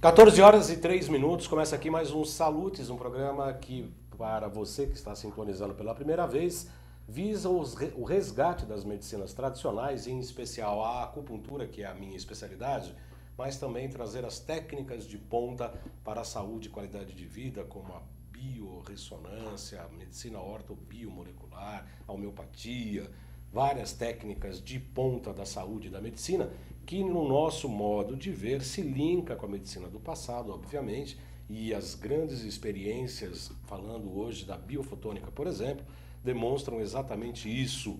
14 horas e 3 minutos, começa aqui mais um Salutes, um programa que, para você que está sintonizando pela primeira vez, visa o resgate das medicinas tradicionais, em especial a acupuntura, que é a minha especialidade, mas também trazer as técnicas de ponta para a saúde e qualidade de vida, como a biorressonância, a medicina ortobiomolecular, a homeopatia, várias técnicas de ponta da saúde e da medicina, que no nosso modo de ver se linka com a medicina do passado, obviamente, e as grandes experiências, falando hoje da biofotônica, por exemplo, demonstram exatamente isso.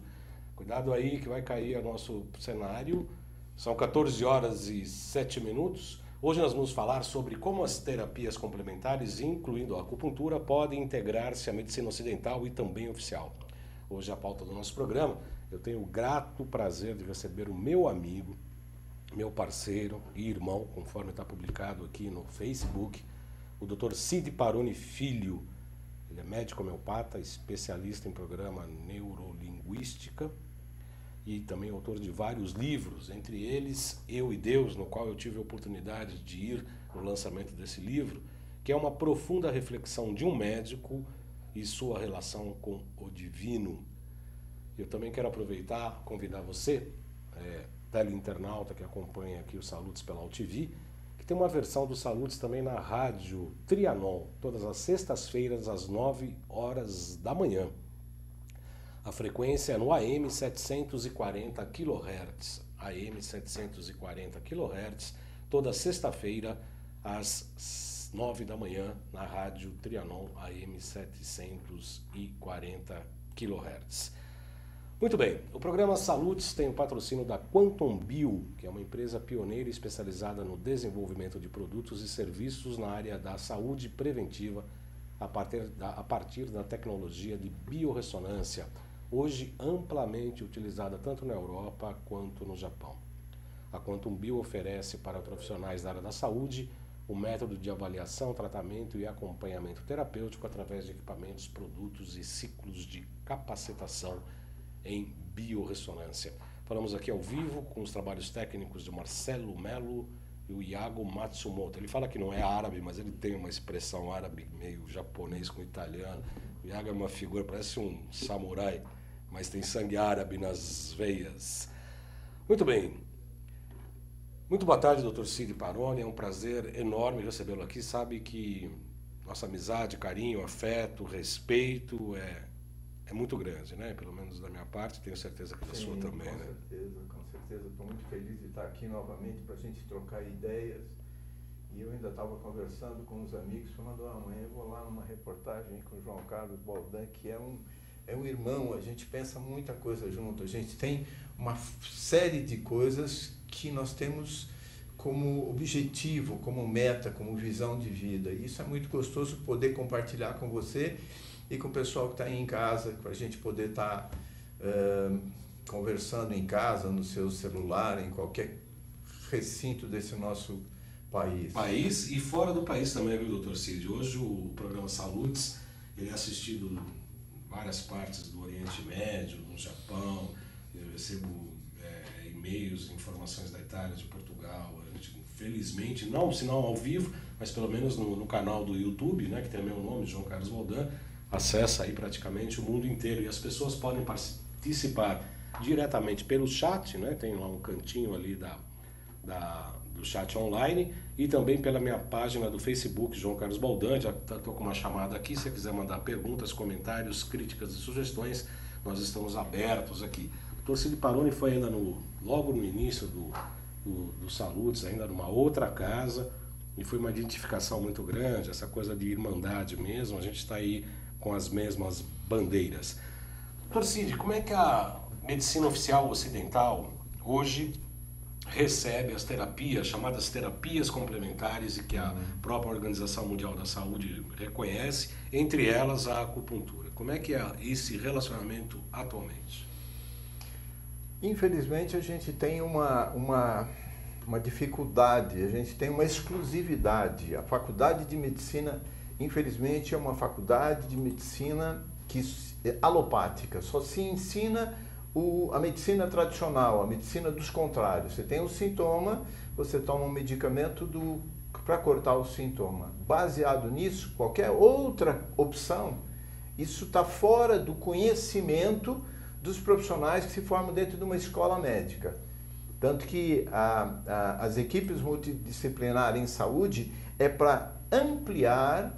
Cuidado aí que vai cair o nosso cenário. São 14 horas e 7 minutos. Hoje nós vamos falar sobre como as terapias complementares, incluindo a acupuntura, podem integrar-se à medicina ocidental e também oficial. Hoje a pauta do nosso programa, eu tenho o grato prazer de receber o meu amigo, meu parceiro e irmão, conforme está publicado aqui no Facebook, o Dr. Cid Paroni Filho. Ele é médico homeopata, especialista em programa neurolinguística e também autor de vários livros, entre eles Eu e Deus, no qual eu tive a oportunidade de ir no lançamento desse livro, que é uma profunda reflexão de um médico e sua relação com o divino. Eu também quero aproveitar, convidar você, teleinternauta que acompanha aqui o Salutes pela UTV, que tem uma versão do Salutes também na rádio Trianon, todas as sextas-feiras às 9 horas da manhã. A frequência é no AM 740 kHz, AM 740 kHz, toda sexta-feira às 9 da manhã na rádio Trianon AM 740 kHz. Muito bem, o programa Salutes tem o patrocínio da Quantum Bio, que é uma empresa pioneira especializada no desenvolvimento de produtos e serviços na área da saúde preventiva a partir da tecnologia de biorressonância, hoje amplamente utilizada tanto na Europa quanto no Japão. A Quantum Bio oferece para profissionais da área da saúde o método de avaliação, tratamento e acompanhamento terapêutico através de equipamentos, produtos e ciclos de capacitação em biorressonância. Falamos aqui ao vivo com os trabalhos técnicos de Marcelo Melo e o Iago Matsumoto. Ele fala que não é árabe, mas ele tem uma expressão árabe meio japonês com italiano. O Iago é uma figura, parece um samurai, mas tem sangue árabe nas veias. Muito bem. Muito boa tarde, Dr. Cid Paroni. É um prazer enorme recebê-lo aqui. Sabe que nossa amizade, carinho, afeto, respeito é muito grande, né? Pelo menos da minha parte, tenho certeza que da sua também, né? Com certeza. Estou muito feliz de estar aqui novamente para a gente trocar ideias. E eu ainda estava conversando com os amigos, falando, amanhã eu vou lá numa reportagem com o João Carlos Boldan, que é um irmão, a gente pensa muita coisa junto, a gente tem uma série de coisas que nós temos como objetivo, como meta, como visão de vida. E isso é muito gostoso poder compartilhar com você e com o pessoal que está aí em casa, para a gente poder estar conversando em casa, no seu celular, em qualquer recinto desse nosso país. País e fora do país também, viu, doutor Cid? Hoje o programa Salutes, ele é assistido em várias partes do Oriente Médio, no Japão, eu recebo e-mails, informações da Itália, de Portugal, a gente, felizmente, não sinal ao vivo, mas pelo menos no canal do YouTube, né, que tem o meu nome, João Carlos Boldan, acessa aí praticamente o mundo inteiro e as pessoas podem participar diretamente pelo chat, né? Tem lá um cantinho ali do chat online e também pela minha página do Facebook, João Carlos Boldan. Já estou com uma chamada aqui, se você quiser mandar perguntas, comentários, críticas e sugestões, nós estamos abertos aqui. O Dr. Cid Paroni foi ainda logo no início do Salutes, ainda numa outra casa, e foi uma identificação muito grande, essa coisa de irmandade mesmo, a gente está aí com as mesmas bandeiras. Dr. Cid, como é que a medicina oficial ocidental hoje recebe as terapias, chamadas terapias complementares, e que a própria Organização Mundial da Saúde reconhece, entre elas a acupuntura? Como é que é esse relacionamento atualmente? Infelizmente a gente tem uma dificuldade, a gente tem uma exclusividade. A faculdade de medicina, infelizmente, é uma faculdade de medicina que é alopática, só se ensina a medicina tradicional, a medicina dos contrários. Você tem um sintoma, você toma um medicamento para cortar o sintoma. Baseado nisso, qualquer outra opção, isso está fora do conhecimento dos profissionais que se formam dentro de uma escola médica. Tanto que as equipes multidisciplinares em saúde é para ampliar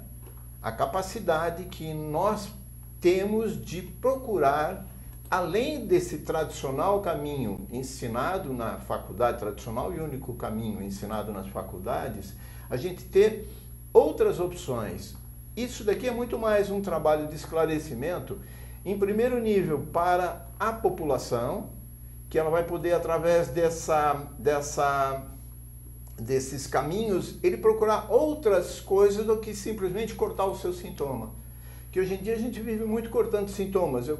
a capacidade que nós temos de procurar, além desse tradicional caminho ensinado na faculdade, tradicional e único caminho ensinado nas faculdades, a gente ter outras opções. Isso daqui é muito mais um trabalho de esclarecimento, em primeiro nível, para a população, que ela vai poder, através desses caminhos, ele procurar outras coisas do que simplesmente cortar o seu sintoma. Que hoje em dia a gente vive muito cortando sintomas. Eu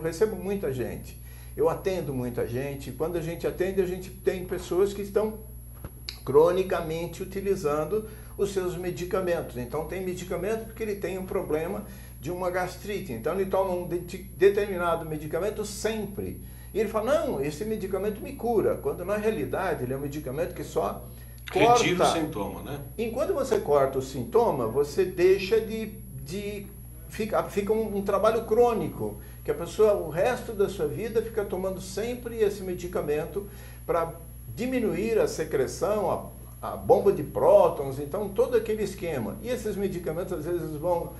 recebo muita gente, eu atendo muita gente. Quando a gente atende, a gente tem pessoas que estão cronicamente utilizando os seus medicamentos. Então tem medicamento porque ele tem um problema de uma gastrite. Então ele toma um determinado medicamento sempre. E ele fala, não, esse medicamento me cura. Quando na realidade ele é um medicamento que só corta. Retira o sintoma, né? Enquanto você corta o sintoma, você deixa fica um trabalho crônico, que a pessoa, o resto da sua vida, fica tomando sempre esse medicamento para diminuir a secreção, a bomba de prótons, então todo aquele esquema. E esses medicamentos às vezes vão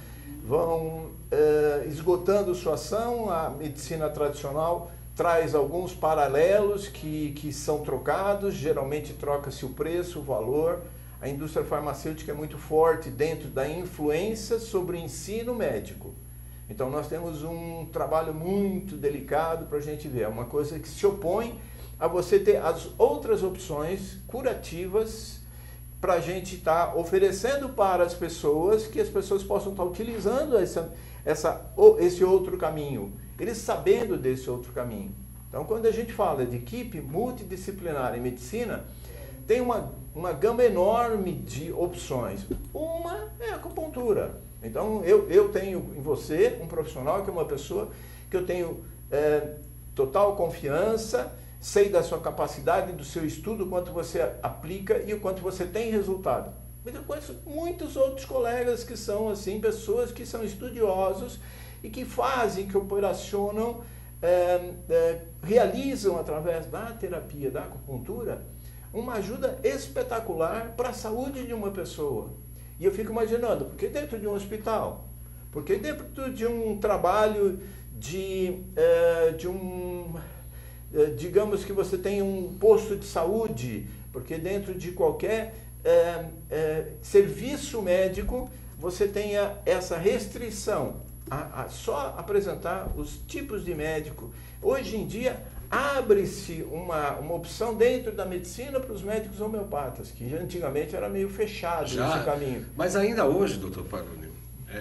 esgotando sua ação. A medicina tradicional traz alguns paralelos que são trocados, geralmente troca-se o preço, o valor. A indústria farmacêutica é muito forte dentro da influência sobre o ensino médico. Então nós temos um trabalho muito delicado para a gente ver. É uma coisa que se opõe a você ter as outras opções curativas para a gente estar oferecendo para as pessoas, que as pessoas possam estar utilizando esse outro caminho, eles sabendo desse outro caminho. Então quando a gente fala de equipe multidisciplinar em medicina, tem uma gama enorme de opções. Uma é a acupuntura. Então, eu tenho em você um profissional que é uma pessoa que eu tenho total confiança, sei da sua capacidade, do seu estudo, o quanto você aplica e o quanto você tem resultado. Mas eu conheço muitos outros colegas que são assim, pessoas que são estudiosos e que fazem, que operacionam, realizam através da terapia, da acupuntura, uma ajuda espetacular para a saúde de uma pessoa. E eu fico imaginando, porque dentro de um hospital, porque dentro de um trabalho digamos que você tem um posto de saúde, porque dentro de qualquer serviço médico, você tenha essa restrição a só apresentar os tipos de médico. Hoje em dia, abre-se uma opção dentro da medicina para os médicos homeopatas, que antigamente era meio fechado esse caminho. Mas ainda hoje, doutor Paroni,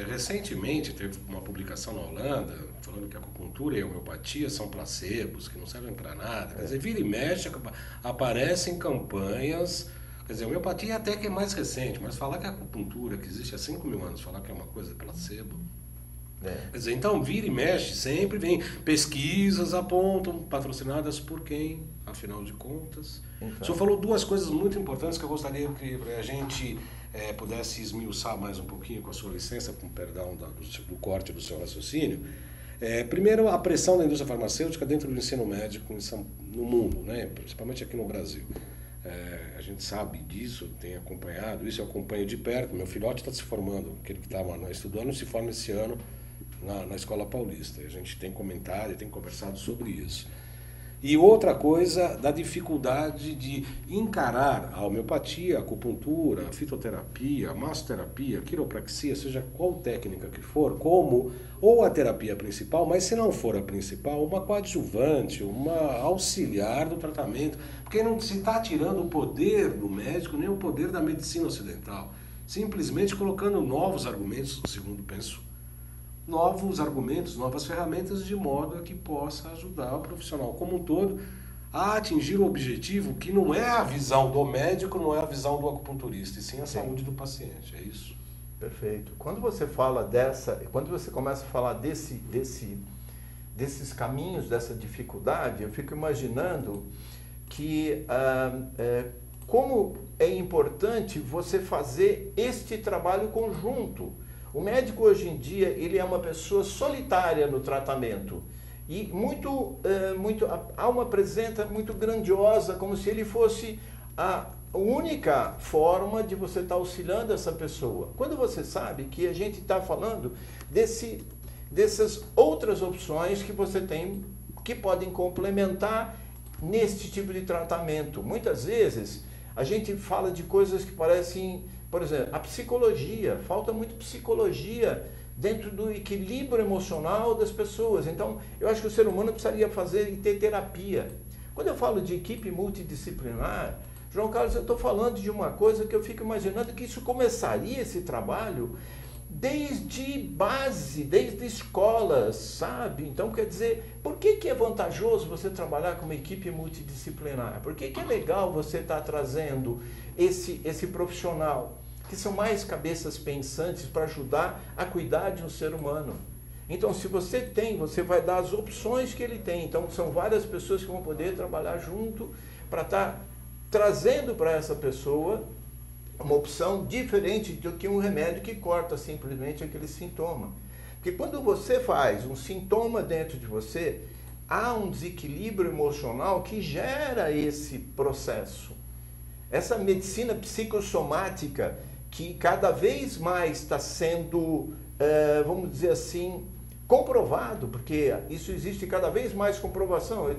recentemente teve uma publicação na Holanda falando que a acupuntura e a homeopatia são placebos, que não servem para nada. Quer dizer, vira e mexe, aparecem campanhas. Quer dizer, a homeopatia até que é mais recente, mas falar que a acupuntura, que existe há 5.000 anos, falar que é uma coisa placebo. Quer dizer, então vira e mexe, sempre vem pesquisas, apontam, patrocinadas por quem, afinal de contas. Então, o senhor falou duas coisas muito importantes que eu gostaria que a gente pudesse esmiuçar mais um pouquinho, com a sua licença, com perdão do corte do seu raciocínio. Primeiro, a pressão da indústria farmacêutica dentro do ensino médico no mundo, né? Principalmente aqui no Brasil. A gente sabe disso, tem acompanhado isso, eu acompanho de perto. Meu filhote está se formando, aquele que estava estudando, se forma esse ano na Escola Paulista. A gente tem comentado e tem conversado sobre isso. E outra coisa, da dificuldade de encarar a homeopatia, a acupuntura, a fitoterapia, a massoterapia, a quiropraxia, seja qual técnica que for, como ou a terapia principal, mas se não for a principal, uma coadjuvante, uma auxiliar do tratamento, porque não se está tirando o poder do médico, nem o poder da medicina ocidental, simplesmente colocando novos argumentos, segundo penso, novos argumentos, novas ferramentas, de modo a que possa ajudar o profissional como um todo a atingir o objetivo que não é a visão do médico, não é a visão do acupunturista, e sim a saúde do paciente, é isso? Perfeito. Quando você fala quando você começa a falar desses caminhos, dessa dificuldade, eu fico imaginando que como é importante você fazer este trabalho conjunto. O médico hoje em dia, ele é uma pessoa solitária no tratamento. E há uma presença muito grandiosa, como se ele fosse a única forma de você estar auxiliando essa pessoa. Quando você sabe que a gente está falando dessas outras opções que você tem, que podem complementar neste tipo de tratamento. Muitas vezes a gente fala de coisas que parecem, por exemplo, a psicologia. Falta muito psicologia dentro do equilíbrio emocional das pessoas. Então, eu acho que o ser humano precisaria fazer e ter terapia. Quando eu falo de equipe multidisciplinar, João Carlos, eu estou falando de uma coisa que eu fico imaginando que isso começaria, esse trabalho, desde base, desde escolas, sabe? Então, quer dizer, por que é vantajoso você trabalhar com uma equipe multidisciplinar? Por que é legal você estar trazendo esse profissional, que são mais cabeças pensantes para ajudar a cuidar de um ser humano? Então, se você tem, você vai dar as opções que ele tem. Então, são várias pessoas que vão poder trabalhar junto para estar trazendo para essa pessoa uma opção diferente do que um remédio que corta simplesmente aquele sintoma. Porque quando você faz um sintoma dentro de você, há um desequilíbrio emocional que gera esse processo. Essa medicina psicossomática que cada vez mais está sendo, vamos dizer assim, comprovado, porque isso existe cada vez mais comprovação.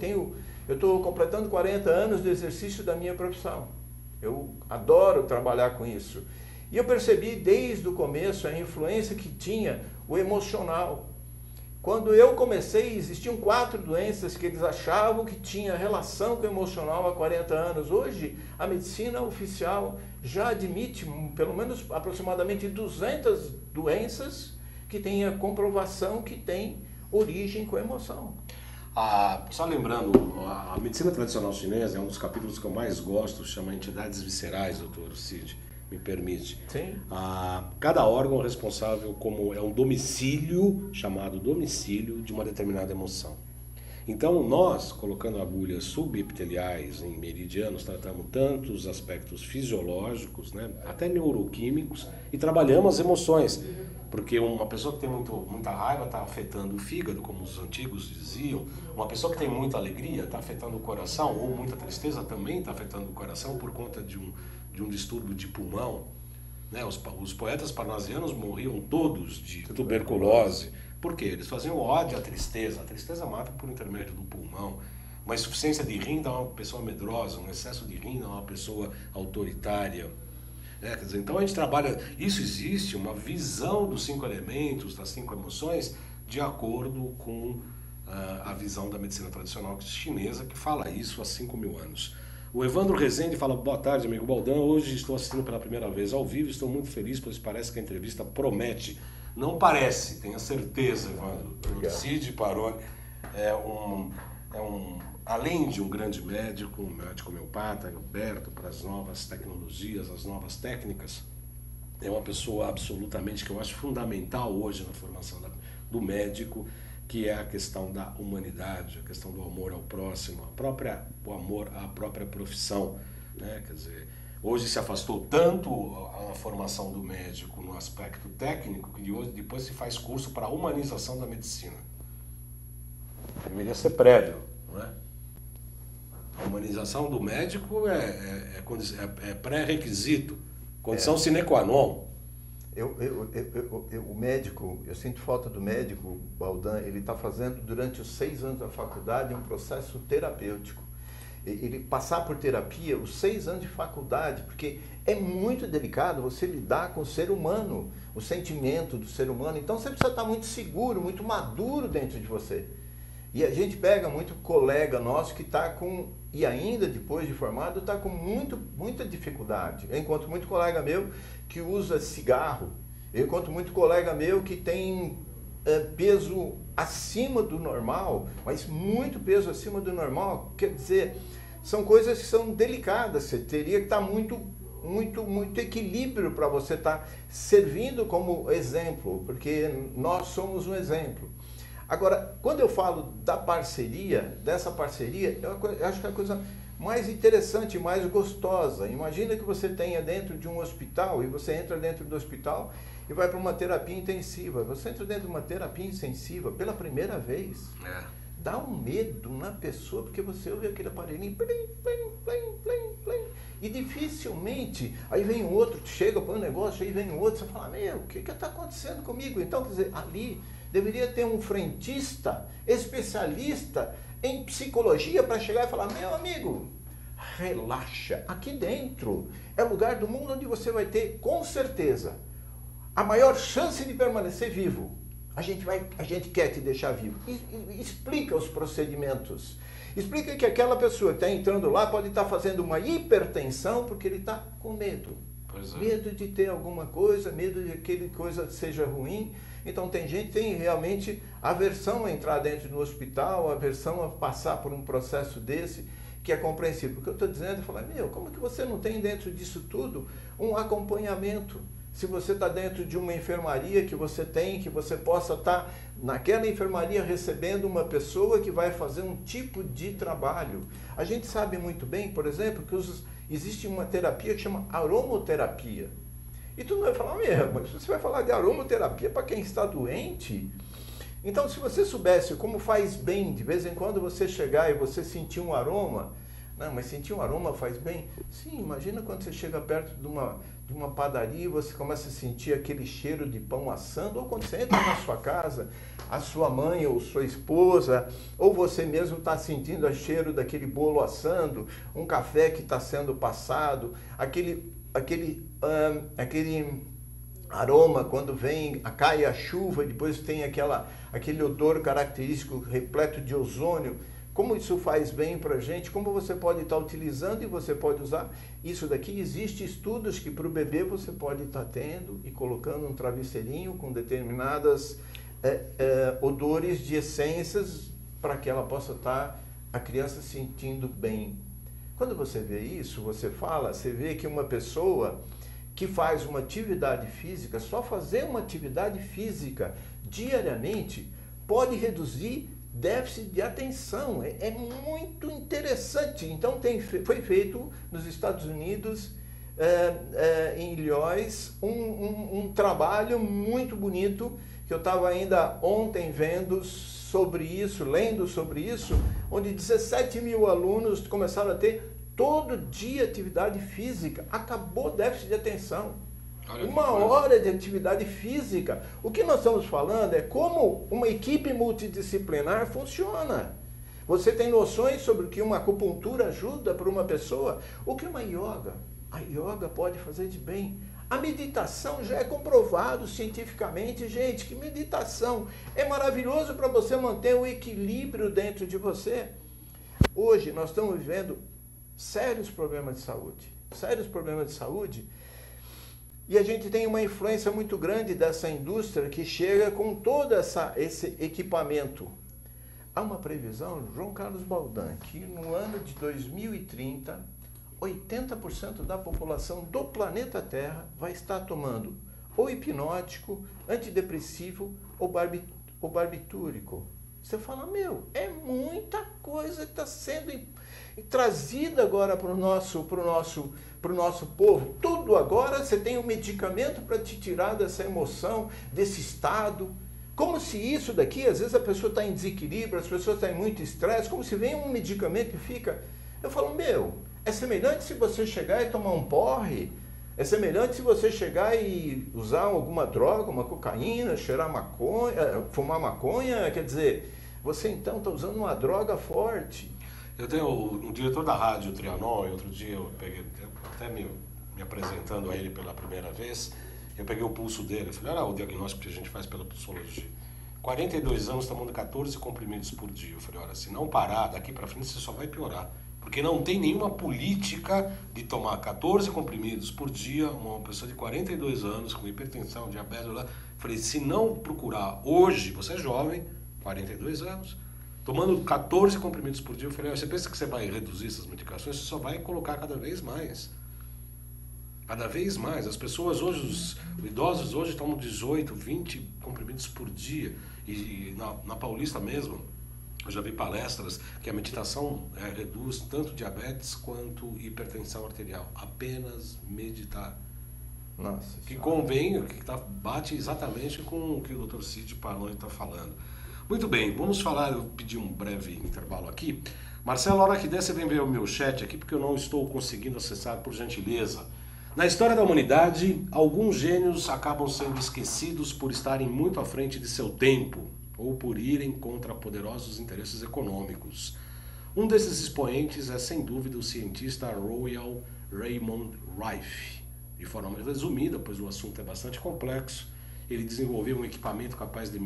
Eu estou completando 40 anos do exercício da minha profissão. Eu adoro trabalhar com isso. E eu percebi desde o começo a influência que tinha o emocional. Quando eu comecei, existiam 4 doenças que eles achavam que tinha relação com o emocional há 40 anos. Hoje, a medicina oficial já admite pelo menos aproximadamente 200 doenças que têm a comprovação que tem origem com a emoção. Só lembrando, a medicina tradicional chinesa é um dos capítulos que eu mais gosto, chama Entidades Viscerais, doutor Cid, me permite. Sim. Cada órgão é responsável como é um domicílio, chamado domicílio de uma determinada emoção. Então nós, colocando agulhas subepiteliais em meridianos, tratamos tanto os aspectos fisiológicos, né, até neuroquímicos, e trabalhamos as emoções. Porque uma pessoa que tem muita raiva está afetando o fígado, como os antigos diziam. Uma pessoa que tem muita alegria está afetando o coração, ou muita tristeza também está afetando o coração por conta de um distúrbio de pulmão. Né? Os poetas parnasianos morriam todos de tuberculose. Por quê? Eles faziam ódio à tristeza. A tristeza mata por intermédio do pulmão. Uma insuficiência de rim dá uma pessoa medrosa, um excesso de rim dá uma pessoa autoritária. Quer dizer, então a gente trabalha, isso existe, uma visão dos 5 elementos, das 5 emoções, de acordo com a visão da medicina tradicional chinesa, que fala isso há 5.000 anos. O Evandro Rezende fala: boa tarde, amigo Baldan, hoje estou assistindo pela primeira vez ao vivo, estou muito feliz, pois parece que a entrevista promete. Não parece, tenha certeza, Evandro. O Cid Paroni além de um grande médico, um médico homeopata, aberto para as novas tecnologias, as novas técnicas, é uma pessoa absolutamente, que eu acho fundamental hoje na formação do médico, que é a questão da humanidade, a questão do amor ao próximo, o amor à própria profissão. Né? Quer dizer, hoje se afastou tanto a formação do médico no aspecto técnico, que depois se faz curso para a humanização da medicina. Deveria ser prévio, não é? A humanização do médico é pré-requisito, condição sine qua non. O médico, eu sinto falta do médico, Baldan, ele está fazendo durante os 6 anos da faculdade um processo terapêutico. Ele passar por terapia, os 6 anos de faculdade, porque é muito delicado você lidar com o ser humano, o sentimento do ser humano. Então você precisa estar muito seguro, muito maduro dentro de você. E a gente pega muito colega nosso que está com, e ainda depois de formado, está com muita dificuldade. Eu encontro muito colega meu que usa cigarro, eu encontro muito colega meu que tem peso acima do normal, mas muito peso acima do normal. Quer dizer, são coisas que são delicadas, você teria que estar muito equilíbrio para você estar servindo como exemplo, porque nós somos um exemplo. Agora, quando eu falo dessa parceria, eu acho que é a coisa mais interessante, mais gostosa. Imagina que você tenha dentro de um hospital e você entra dentro do hospital e vai para uma terapia intensiva. Você entra dentro de uma terapia intensiva pela primeira vez. Dá um medo na pessoa, porque você ouve aquele aparelhinho, plim, plim, plim, plim, plim, e dificilmente, aí vem um outro, chega, põe um negócio, aí vem um outro, você fala, meu, o que está acontecendo comigo? Então, quer dizer, ali deveria ter um frentista, especialista em psicologia para chegar e falar, meu amigo, relaxa, aqui dentro é o lugar do mundo onde você vai ter, com certeza, a maior chance de permanecer vivo. A gente quer te deixar vivo. Explica os procedimentos. Explica que aquela pessoa que está entrando lá pode estar fazendo uma hipertensão porque ele está com medo. Medo de ter alguma coisa, medo de que aquela coisa seja ruim. Então tem gente que tem realmente aversão a entrar dentro do hospital, aversão a passar por um processo desse, que é compreensível. O que eu estou dizendo é falar, meu, como que você não tem dentro disso tudo um acompanhamento? Se você está dentro de uma enfermaria que você possa estar naquela enfermaria recebendo uma pessoa que vai fazer um tipo de trabalho. A gente sabe muito bem, por exemplo, que existe uma terapia que chama aromoterapia. E tu não vai falar, mas você vai falar de aromoterapia para quem está doente? Então, se você soubesse como faz bem, de vez em quando você chegar e você sentir um aroma, não, mas sentir um aroma faz bem? Sim, imagina quando você chega perto de uma padaria e você começa a sentir aquele cheiro de pão assando, ou quando você entra na sua casa, a sua mãe ou sua esposa, ou você mesmo está sentindo o cheiro daquele bolo assando, um café que está sendo passado, aquele aroma quando cai a chuva e depois tem aquele odor característico repleto de ozônio. Como isso faz bem para a gente, como você pode estar utilizando e você pode usar. Isso daqui, existe estudos que para o bebê você pode estar tendo e colocando um travesseirinho com determinadas odores de essências para que ela possa estar, a criança, sentindo bem. Quando você vê isso, você vê que uma pessoa que faz uma atividade física, só fazer uma atividade física diariamente pode reduzir déficit de atenção. É muito interessante. Então foi feito nos Estados Unidos, em Illinois, um trabalho muito bonito, que eu estava ainda ontem vendo sobre isso, lendo sobre isso, onde 17 mil alunos começaram a ter todo dia atividade física. Acabou o déficit de atenção. Uma hora de atividade física. O que nós estamos falando é como uma equipe multidisciplinar funciona. Você tem noções sobre o que uma acupuntura ajuda para uma pessoa? O que uma yoga? A yoga pode fazer de bem. A meditação já é comprovado cientificamente, gente, que meditação é maravilhoso para você manter o equilíbrio dentro de você. Hoje nós estamos vivendo sérios problemas de saúde, e a gente tem uma influência muito grande dessa indústria que chega com todo esse equipamento. Há uma previsão, João Carlos Baldan, que no ano de 2030, 80% da população do planeta Terra vai estar tomando ou hipnótico, antidepressivo ou barbitúrico. Você fala, meu, é muita coisa que está sendo trazida agora para o nosso povo. Tudo agora, você tem um medicamento para te tirar dessa emoção, desse estado. Como se isso daqui, às vezes a pessoa está em desequilíbrio, as pessoas estão em muito estresse, como se vem um medicamento e fica... Eu falo, meu, é semelhante se você chegar e tomar um porre, é semelhante se você chegar e usar alguma droga, uma cocaína, cheirar maconha, fumar maconha, quer dizer, você então está usando uma droga forte. Eu tenho um diretor da rádio Trianon, e outro dia eu peguei, até me apresentando a ele pela primeira vez, eu peguei o pulso dele, eu falei, olha o diagnóstico que a gente faz pela pulsologia. 42 anos tomando 14 comprimidos por dia. Eu falei, olha, se não parar, daqui para frente você só vai piorar. Porque não tem nenhuma política de tomar 14 comprimidos por dia, uma pessoa de 42 anos, com hipertensão, diabetes, eu falei, se não procurar hoje, você é jovem, 42 anos, tomando 14 comprimidos por dia, eu falei, você pensa que você vai reduzir essas medicações? Você só vai colocar cada vez mais. Cada vez mais. As pessoas hoje, os idosos hoje tomam 18, 20 comprimidos por dia. E na Paulista mesmo, Eu já vi palestras que a meditação reduz tanto diabetes quanto hipertensão arterial. Apenas meditar. Nossa. Que convém, bate exatamente com o que o Dr. Cid Paroni está falando. Muito bem, vamos falar, eu pedi um breve intervalo aqui. Marcelo, a hora que der, você vem ver o meu chat aqui, porque eu não estou conseguindo acessar, por gentileza. Na história da humanidade, alguns gênios acabam sendo esquecidos por estarem muito à frente de seu tempo, ou por irem contra poderosos interesses econômicos. Um desses expoentes é, sem dúvida, o cientista Royal Raymond Rife. De forma resumida, pois o assunto é bastante complexo, ele desenvolveu um equipamento capaz de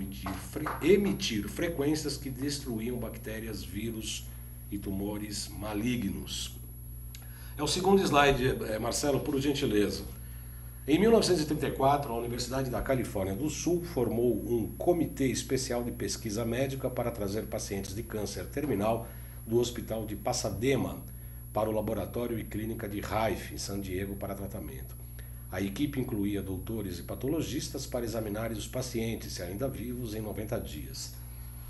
emitir frequências que destruíam bactérias, vírus e tumores malignos. É o segundo slide, Marcelo, por gentileza. Em 1934, a Universidade da Califórnia do Sul formou um comitê especial de pesquisa médica para trazer pacientes de câncer terminal do Hospital de Pasadena para o laboratório e clínica de Rife, em San Diego, para tratamento. A equipe incluía doutores e patologistas para examinarem os pacientes, se ainda vivos, em 90 dias.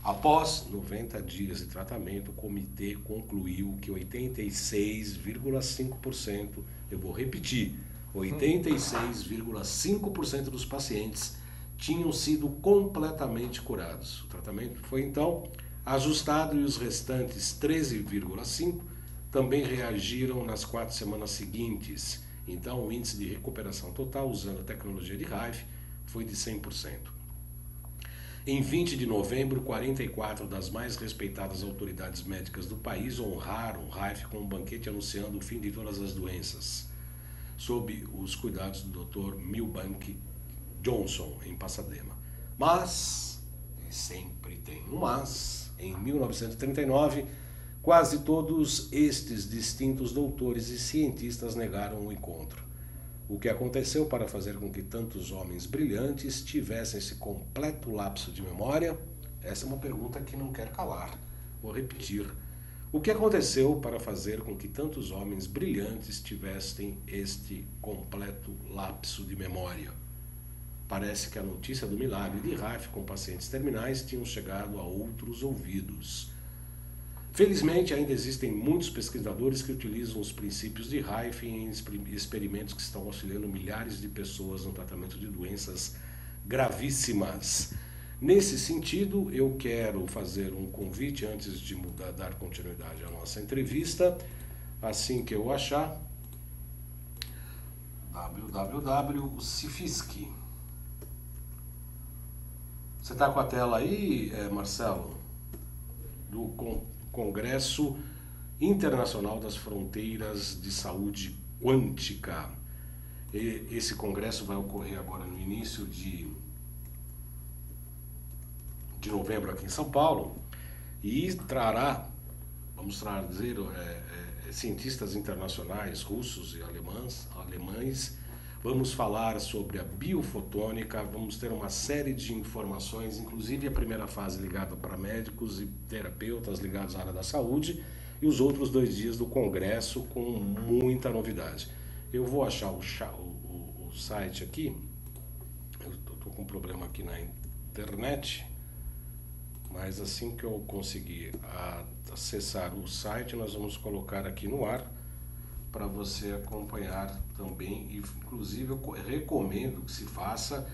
Após 90 dias de tratamento, o comitê concluiu que 86,5%, eu vou repetir, 86,5% dos pacientes tinham sido completamente curados. O tratamento foi então ajustado e os restantes 13,5% também reagiram nas 4 semanas seguintes. Então, o índice de recuperação total usando a tecnologia de Rife foi de 100%. Em 20 de novembro, 44 das mais respeitadas autoridades médicas do país honraram Rife com um banquete anunciando o fim de todas as doenças, sob os cuidados do Dr. Milbank Johnson, em Pasadena. Mas, e sempre tem um mas, em 1939, quase todos estes distintos doutores e cientistas negaram o encontro. O que aconteceu para fazer com que tantos homens brilhantes tivessem esse completo lapso de memória? Essa é uma pergunta que não quer calar. Vou repetir. O que aconteceu para fazer com que tantos homens brilhantes tivessem este completo lapso de memória? Parece que a notícia do milagre de Rife com pacientes terminais tinha chegado a outros ouvidos. Felizmente, ainda existem muitos pesquisadores que utilizam os princípios de Rife em experimentos que estão auxiliando milhares de pessoas no tratamento de doenças gravíssimas. Nesse sentido, eu quero fazer um convite antes de dar continuidade à nossa entrevista. Assim que eu achar, www.cifisc. Você está com a tela aí, Marcelo? Do Congresso Internacional das Fronteiras de Saúde Quântica. Esse congresso vai ocorrer agora no início de novembro aqui em São Paulo e vamos trazer cientistas internacionais russos e alemães. Vamos falar sobre a biofotônica, vamos ter uma série de informações, inclusive a primeira fase ligada para médicos e terapeutas ligados à área da saúde e os outros 2 dias do congresso com muita novidade. Eu vou achar o site aqui, eu estou com um problema aqui na internet, mas assim que eu conseguir acessar o site, nós vamos colocar aqui no ar para você acompanhar também, e inclusive eu recomendo que se faça,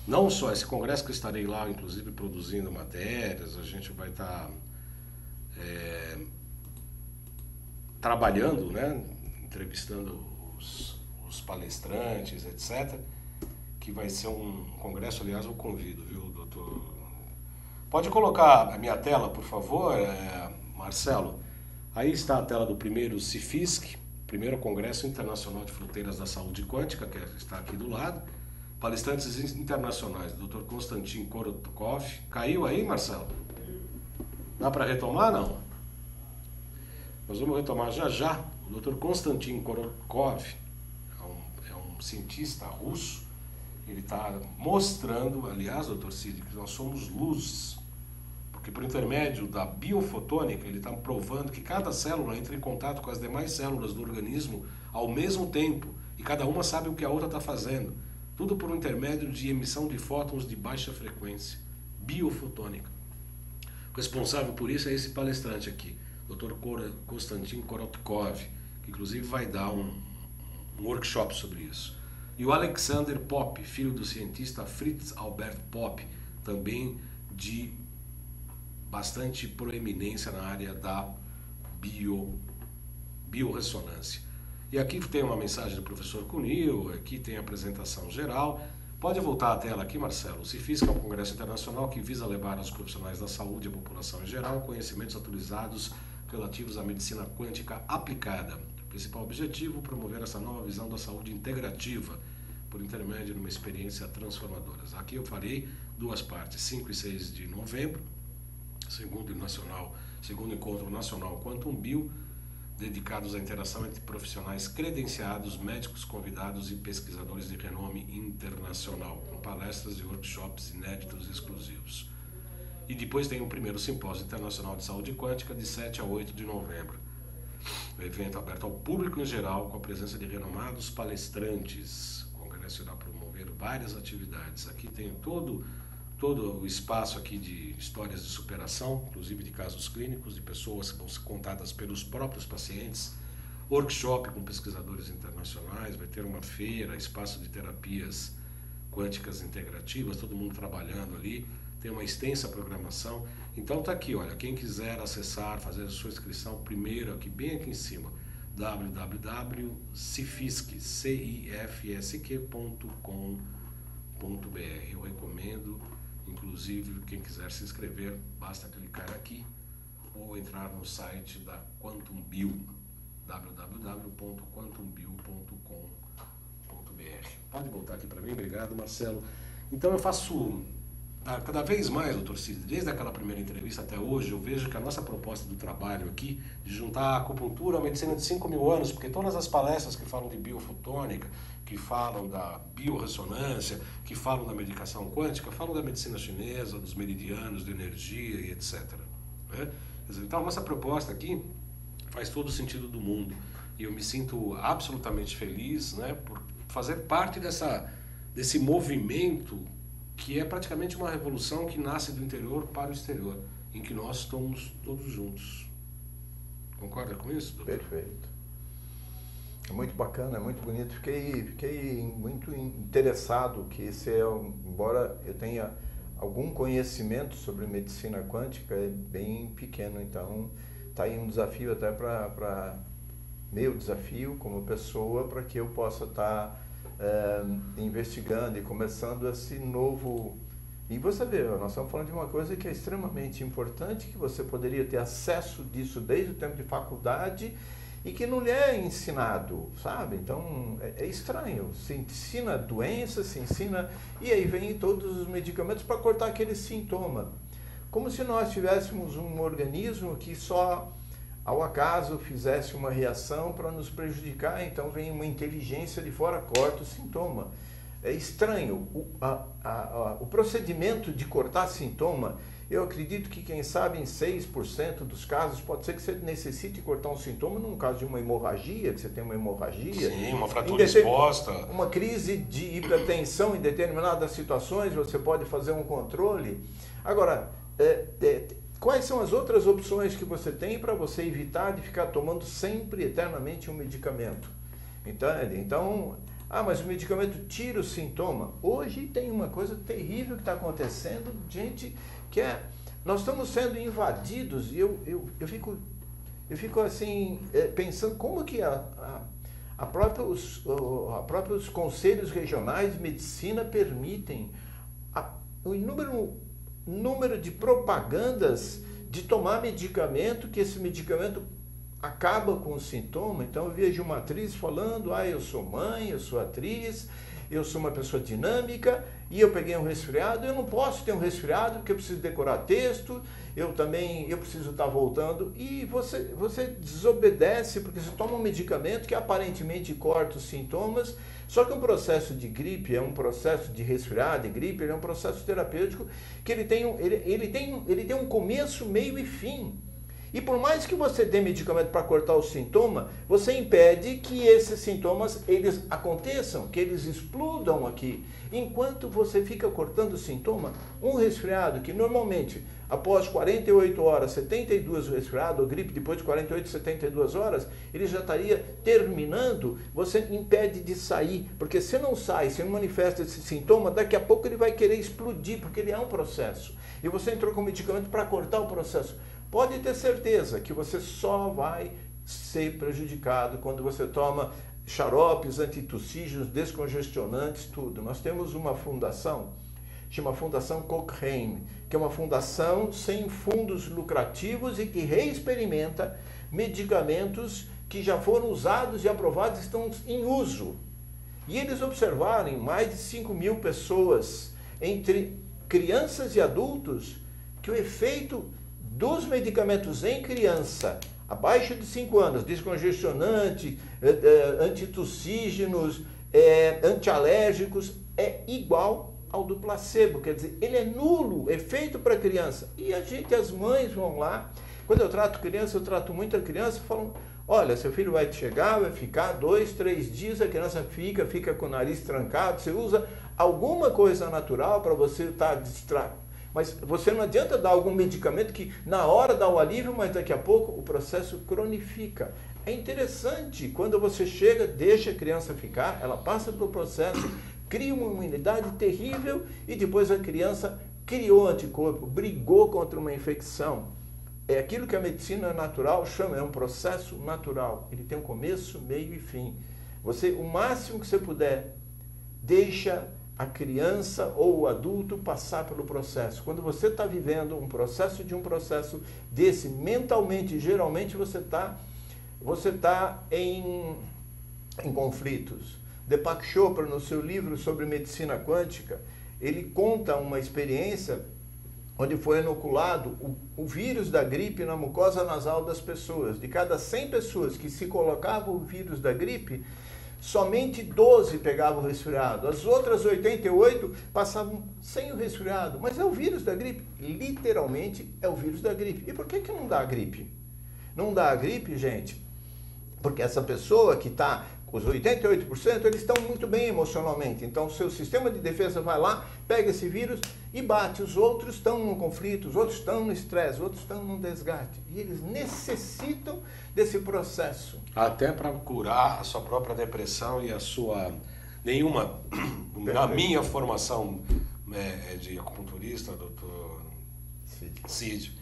não só esse congresso, que eu estarei lá, inclusive produzindo matérias, a gente vai estar trabalhando, né, entrevistando os palestrantes, etc., que vai ser um congresso, aliás, eu convido, viu, doutor? Pode colocar a minha tela, por favor, Marcelo? Aí está a tela do primeiro CIFISC, primeiro Congresso Internacional de Fronteiras da Saúde Quântica, que está aqui do lado. Palestrantes internacionais, Dr. Konstantin Korotkov. Caiu aí, Marcelo? Dá para retomar, não? Nós vamos retomar já já. O Dr. Konstantin Korotkov é um cientista russo. Ele está mostrando, aliás, Dr. Cid, que nós somos luz. Porque por intermédio da biofotônica, ele está provando que cada célula entra em contato com as demais células do organismo ao mesmo tempo. E cada uma sabe o que a outra está fazendo. Tudo por intermédio de emissão de fótons de baixa frequência. Biofotônica. responsável por isso é esse palestrante aqui, Dr. Konstantin Korotkov, que inclusive vai dar um workshop sobre isso. E o Alexander Popp, filho do cientista Fritz Albert Popp, também de bastante proeminência na área da biorressonância. E aqui tem uma mensagem do professor Cunil, aqui tem a apresentação geral. Pode voltar à tela aqui, Marcelo. O CIFISC é um congresso internacional que visa levar aos profissionais da saúde e à população em geral conhecimentos atualizados relativos à medicina quântica aplicada. O principal objetivo, promover essa nova visão da saúde integrativa, por intermédio de uma experiência transformadora. Aqui eu farei duas partes, 5 e 6 de novembro, segundo encontro nacional Quantum Bio, dedicados à interação entre profissionais credenciados, médicos convidados e pesquisadores de renome internacional, com palestras e workshops inéditos e exclusivos. E depois tem o primeiro simpósio internacional de saúde quântica, de 7 a 8 de novembro. O evento aberto ao público em geral, com a presença de renomados palestrantes. O congresso irá promover várias atividades. Aqui tem todo o espaço aqui de histórias de superação, inclusive de casos clínicos, de pessoas que vão ser contadas pelos próprios pacientes, workshop com pesquisadores internacionais, vai ter uma feira, espaço de terapias quânticas integrativas, todo mundo trabalhando ali, tem uma extensa programação. Então tá aqui, olha, quem quiser acessar, fazer a sua inscrição, primeiro aqui, bem aqui em cima, www.cifisc.com.br. Eu recomendo. Inclusive, quem quiser se inscrever, basta clicar aqui ou entrar no site da Quantum Bio, www.quantumbio.com.br. Pode voltar aqui para mim, obrigado, Marcelo. Então eu faço cada vez mais, doutor Cid, desde aquela primeira entrevista até hoje, eu vejo que a nossa proposta do trabalho aqui, de juntar a acupuntura à medicina de 5.000 anos, porque todas as palestras que falam de biofotônica, que falam da biorressonância, que falam da medicação quântica, falam da medicina chinesa, dos meridianos, de energia e etc. Né? Então a nossa proposta aqui faz todo o sentido do mundo. E eu me sinto absolutamente feliz, né, por fazer parte desse movimento que é praticamente uma revolução que nasce do interior para o exterior, em que nós estamos todos juntos. Concorda com isso, doutor? Perfeito. É muito bacana, é muito bonito. Fiquei muito interessado que embora eu tenha algum conhecimento sobre medicina quântica, é bem pequeno. Então, está aí um desafio até para meu desafio como pessoa, para que eu possa estar investigando e começando esse novo... E você vê, nós estamos falando de uma coisa que é extremamente importante, que você poderia ter acesso disso desde o tempo de faculdade e que não lhe é ensinado, sabe? Então, é estranho. Se ensina doença, se ensina... E aí vem todos os medicamentos para cortar aquele sintoma. Como se nós tivéssemos um organismo que só, ao acaso, fizesse uma reação para nos prejudicar. Então, vem uma inteligência de fora, corta o sintoma. É estranho. O procedimento de cortar sintoma, eu acredito que, quem sabe, em 6% dos casos, pode ser que você necessite cortar um sintoma num caso de uma hemorragia, que você tem uma hemorragia. Sim, uma fratura exposta. Uma crise de hipertensão em determinadas situações, você pode fazer um controle. Agora, quais são as outras opções que você tem para você evitar de ficar tomando sempre, eternamente, um medicamento? Então, mas o medicamento tira o sintoma. Hoje tem uma coisa terrível que está acontecendo, gente, que nós estamos sendo invadidos, e eu fico assim, pensando como que próprios conselhos regionais de medicina permitem o número de propagandas de tomar medicamento, que esse medicamento acaba com o sintoma. Então eu vejo uma atriz falando, eu sou mãe, eu sou atriz, eu sou uma pessoa dinâmica e eu peguei um resfriado, eu não posso ter um resfriado porque eu preciso decorar texto, eu preciso estar voltando, e você desobedece porque você toma um medicamento que aparentemente corta os sintomas, só que um processo de gripe é um processo de resfriado, de gripe, ele é um processo terapêutico que ele tem um começo, meio e fim. E por mais que você dê medicamento para cortar o sintoma, você impede que esses sintomas eles aconteçam, que eles explodam aqui. Enquanto você fica cortando o sintoma, um resfriado que normalmente após 48 horas, 72 resfriado ou gripe, depois de 48, 72 horas, ele já estaria terminando, você impede de sair, porque se não sai, se não manifesta esse sintoma, daqui a pouco ele vai querer explodir, porque ele é um processo. E você entrou com medicamento para cortar o processo. Pode ter certeza que você só vai ser prejudicado quando você toma xaropes, antitussígenos, descongestionantes, tudo. Nós temos uma fundação, chama Fundação Cochrane, que é uma fundação sem fundos lucrativos e que reexperimenta medicamentos que já foram usados e aprovados e estão em uso. E eles observaram em mais de 5.000 pessoas, entre crianças e adultos, que o efeito dos medicamentos em criança, abaixo de 5 anos, descongestionante, antitussígenos, antialérgicos, é igual ao do placebo, quer dizer, ele é nulo, é feito para criança. E as mães vão lá, quando eu trato criança, eu trato muita criança, falam, olha, seu filho vai chegar, vai ficar 2, 3 dias, a criança fica com o nariz trancado, você usa alguma coisa natural para você estar distraído. Mas você não adianta dar algum medicamento que na hora dá o alívio, mas daqui a pouco o processo cronifica. É interessante, quando você chega, deixa a criança ficar, ela passa pelo processo, cria uma imunidade terrível e depois a criança criou anticorpo, brigou contra uma infecção. É aquilo que a medicina natural chama, é um processo natural. Ele tem um começo, meio e fim. Você, o máximo que você puder, deixa a criança ou o adulto passar pelo processo. Quando você está vivendo um processo desse, mentalmente, geralmente você tá em conflitos. Deepak Chopra, no seu livro sobre medicina quântica, ele conta uma experiência onde foi inoculado o vírus da gripe na mucosa nasal das pessoas. De cada 100 pessoas que se colocavam o vírus da gripe, somente 12 pegavam o resfriado. As outras 88 passavam sem o resfriado. Mas é o vírus da gripe. Literalmente é o vírus da gripe. E por que não dá a gripe? Não dá a gripe, gente, porque essa pessoa que está... Os 88%, eles estão muito bem emocionalmente. Então, o seu sistema de defesa vai lá, pega esse vírus e bate. Os outros estão num conflito, os outros estão no estresse, os outros estão num desgaste. E eles necessitam desse processo. Até para curar a sua própria depressão e a sua... Nenhuma... Na minha formação de acupunturista, doutor Cid,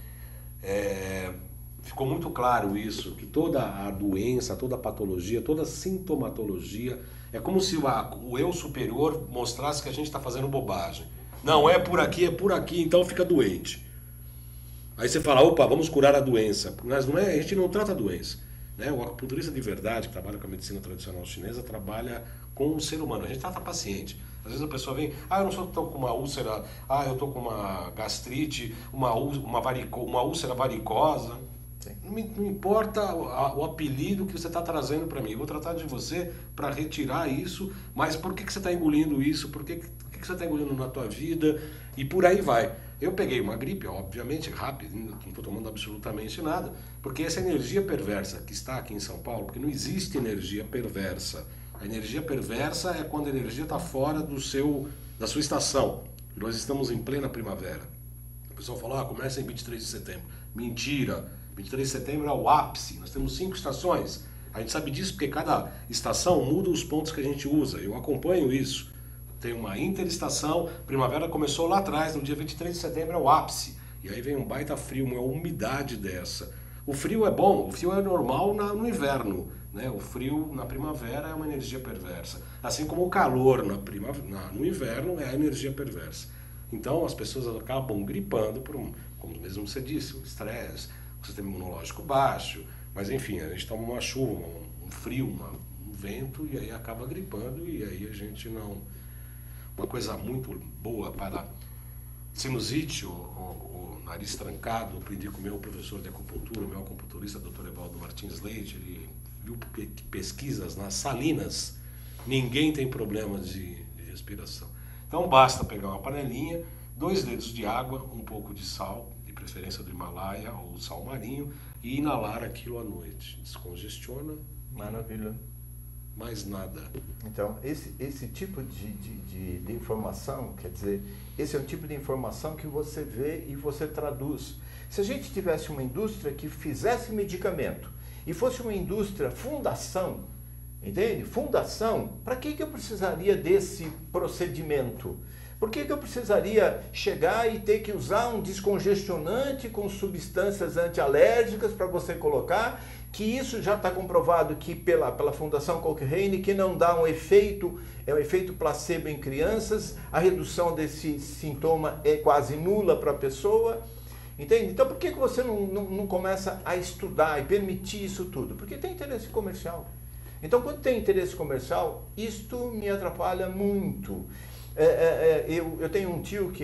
ficou muito claro isso, que toda a doença, toda a patologia, toda a sintomatologia, é como se o eu superior mostrasse que a gente está fazendo bobagem. Não, é por aqui, então fica doente. Aí você fala, opa, vamos curar a doença. Mas não é, a gente não trata a doença. Né? O acupunturista de verdade, que trabalha com a medicina tradicional chinesa, trabalha com o ser humano. A gente trata paciente. Às vezes a pessoa vem, eu não estou com uma úlcera, eu estou com uma gastrite, uma úlcera varicosa. Não importa o apelido que você está trazendo para mim, eu vou tratar de você para retirar isso, mas por que você está engolindo isso, por que você está engolindo na tua vida, e por aí vai. Eu peguei uma gripe, obviamente, rápido, não estou tomando absolutamente nada, porque essa energia perversa que está aqui em São Paulo, porque não existe energia perversa. A energia perversa é quando a energia está fora da sua estação. Nós estamos em plena primavera. O pessoal fala, começa em 23 de setembro. Mentira! 23 de setembro é o ápice, nós temos 5 estações. A gente sabe disso porque cada estação muda os pontos que a gente usa. Eu acompanho isso. Tem uma interestação, primavera começou lá atrás, no dia 23 de setembro é o ápice. E aí vem um baita frio, uma umidade dessa. O frio é bom, o frio é normal no inverno. Né? O frio na primavera é uma energia perversa. Assim como o calor no inverno é a energia perversa. Então as pessoas acabam gripando por como mesmo você disse, o estresse, o sistema imunológico baixo, mas enfim, a gente toma uma chuva, um frio, um vento e aí acaba gripando e aí a gente não... Uma coisa muito boa para sinusite, o nariz trancado, eu aprendi com o meu professor de acupuntura, meu acupunturista, Dr. Evaldo Martins Leite, ele viu pesquisas nas salinas, ninguém tem problemas de respiração. Então basta pegar uma panelinha, 2 dedos de água, um pouco de sal, de preferência do Himalaia ou sal marinho, e inalar aquilo à noite. Descongestiona. Maravilha. Mais nada. Então, esse tipo de informação, quer dizer, esse é um tipo de informação que você vê e você traduz. Se a gente tivesse uma indústria que fizesse medicamento e fosse uma indústria fundação, entende? Fundação, para que eu precisaria desse procedimento? Por que eu precisaria chegar e ter que usar um descongestionante com substâncias antialérgicas para você colocar, que isso já está comprovado que pela Fundação Cochrane, que não dá um efeito, é um efeito placebo em crianças, a redução desse sintoma é quase nula para a pessoa, entende? Então por que você não começa a estudar e permitir isso tudo? Porque tem interesse comercial. Então quando tem interesse comercial, isto me atrapalha muito. Eu tenho um tio que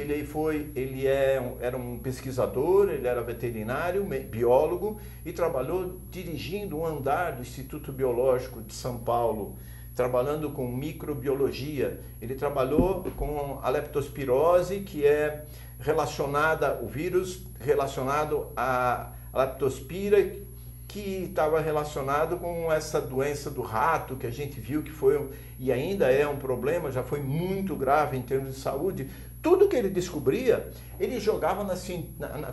era um pesquisador, ele era veterinário, biólogo e trabalhou dirigindo um andar do Instituto Biológico de São Paulo, trabalhando com microbiologia. Ele trabalhou com a leptospirose, que é relacionada, o vírus relacionado à leptospira, que estava relacionado com essa doença do rato, que a gente viu que foi, e ainda é um problema, já foi muito grave em termos de saúde. Tudo que ele descobria, ele jogava na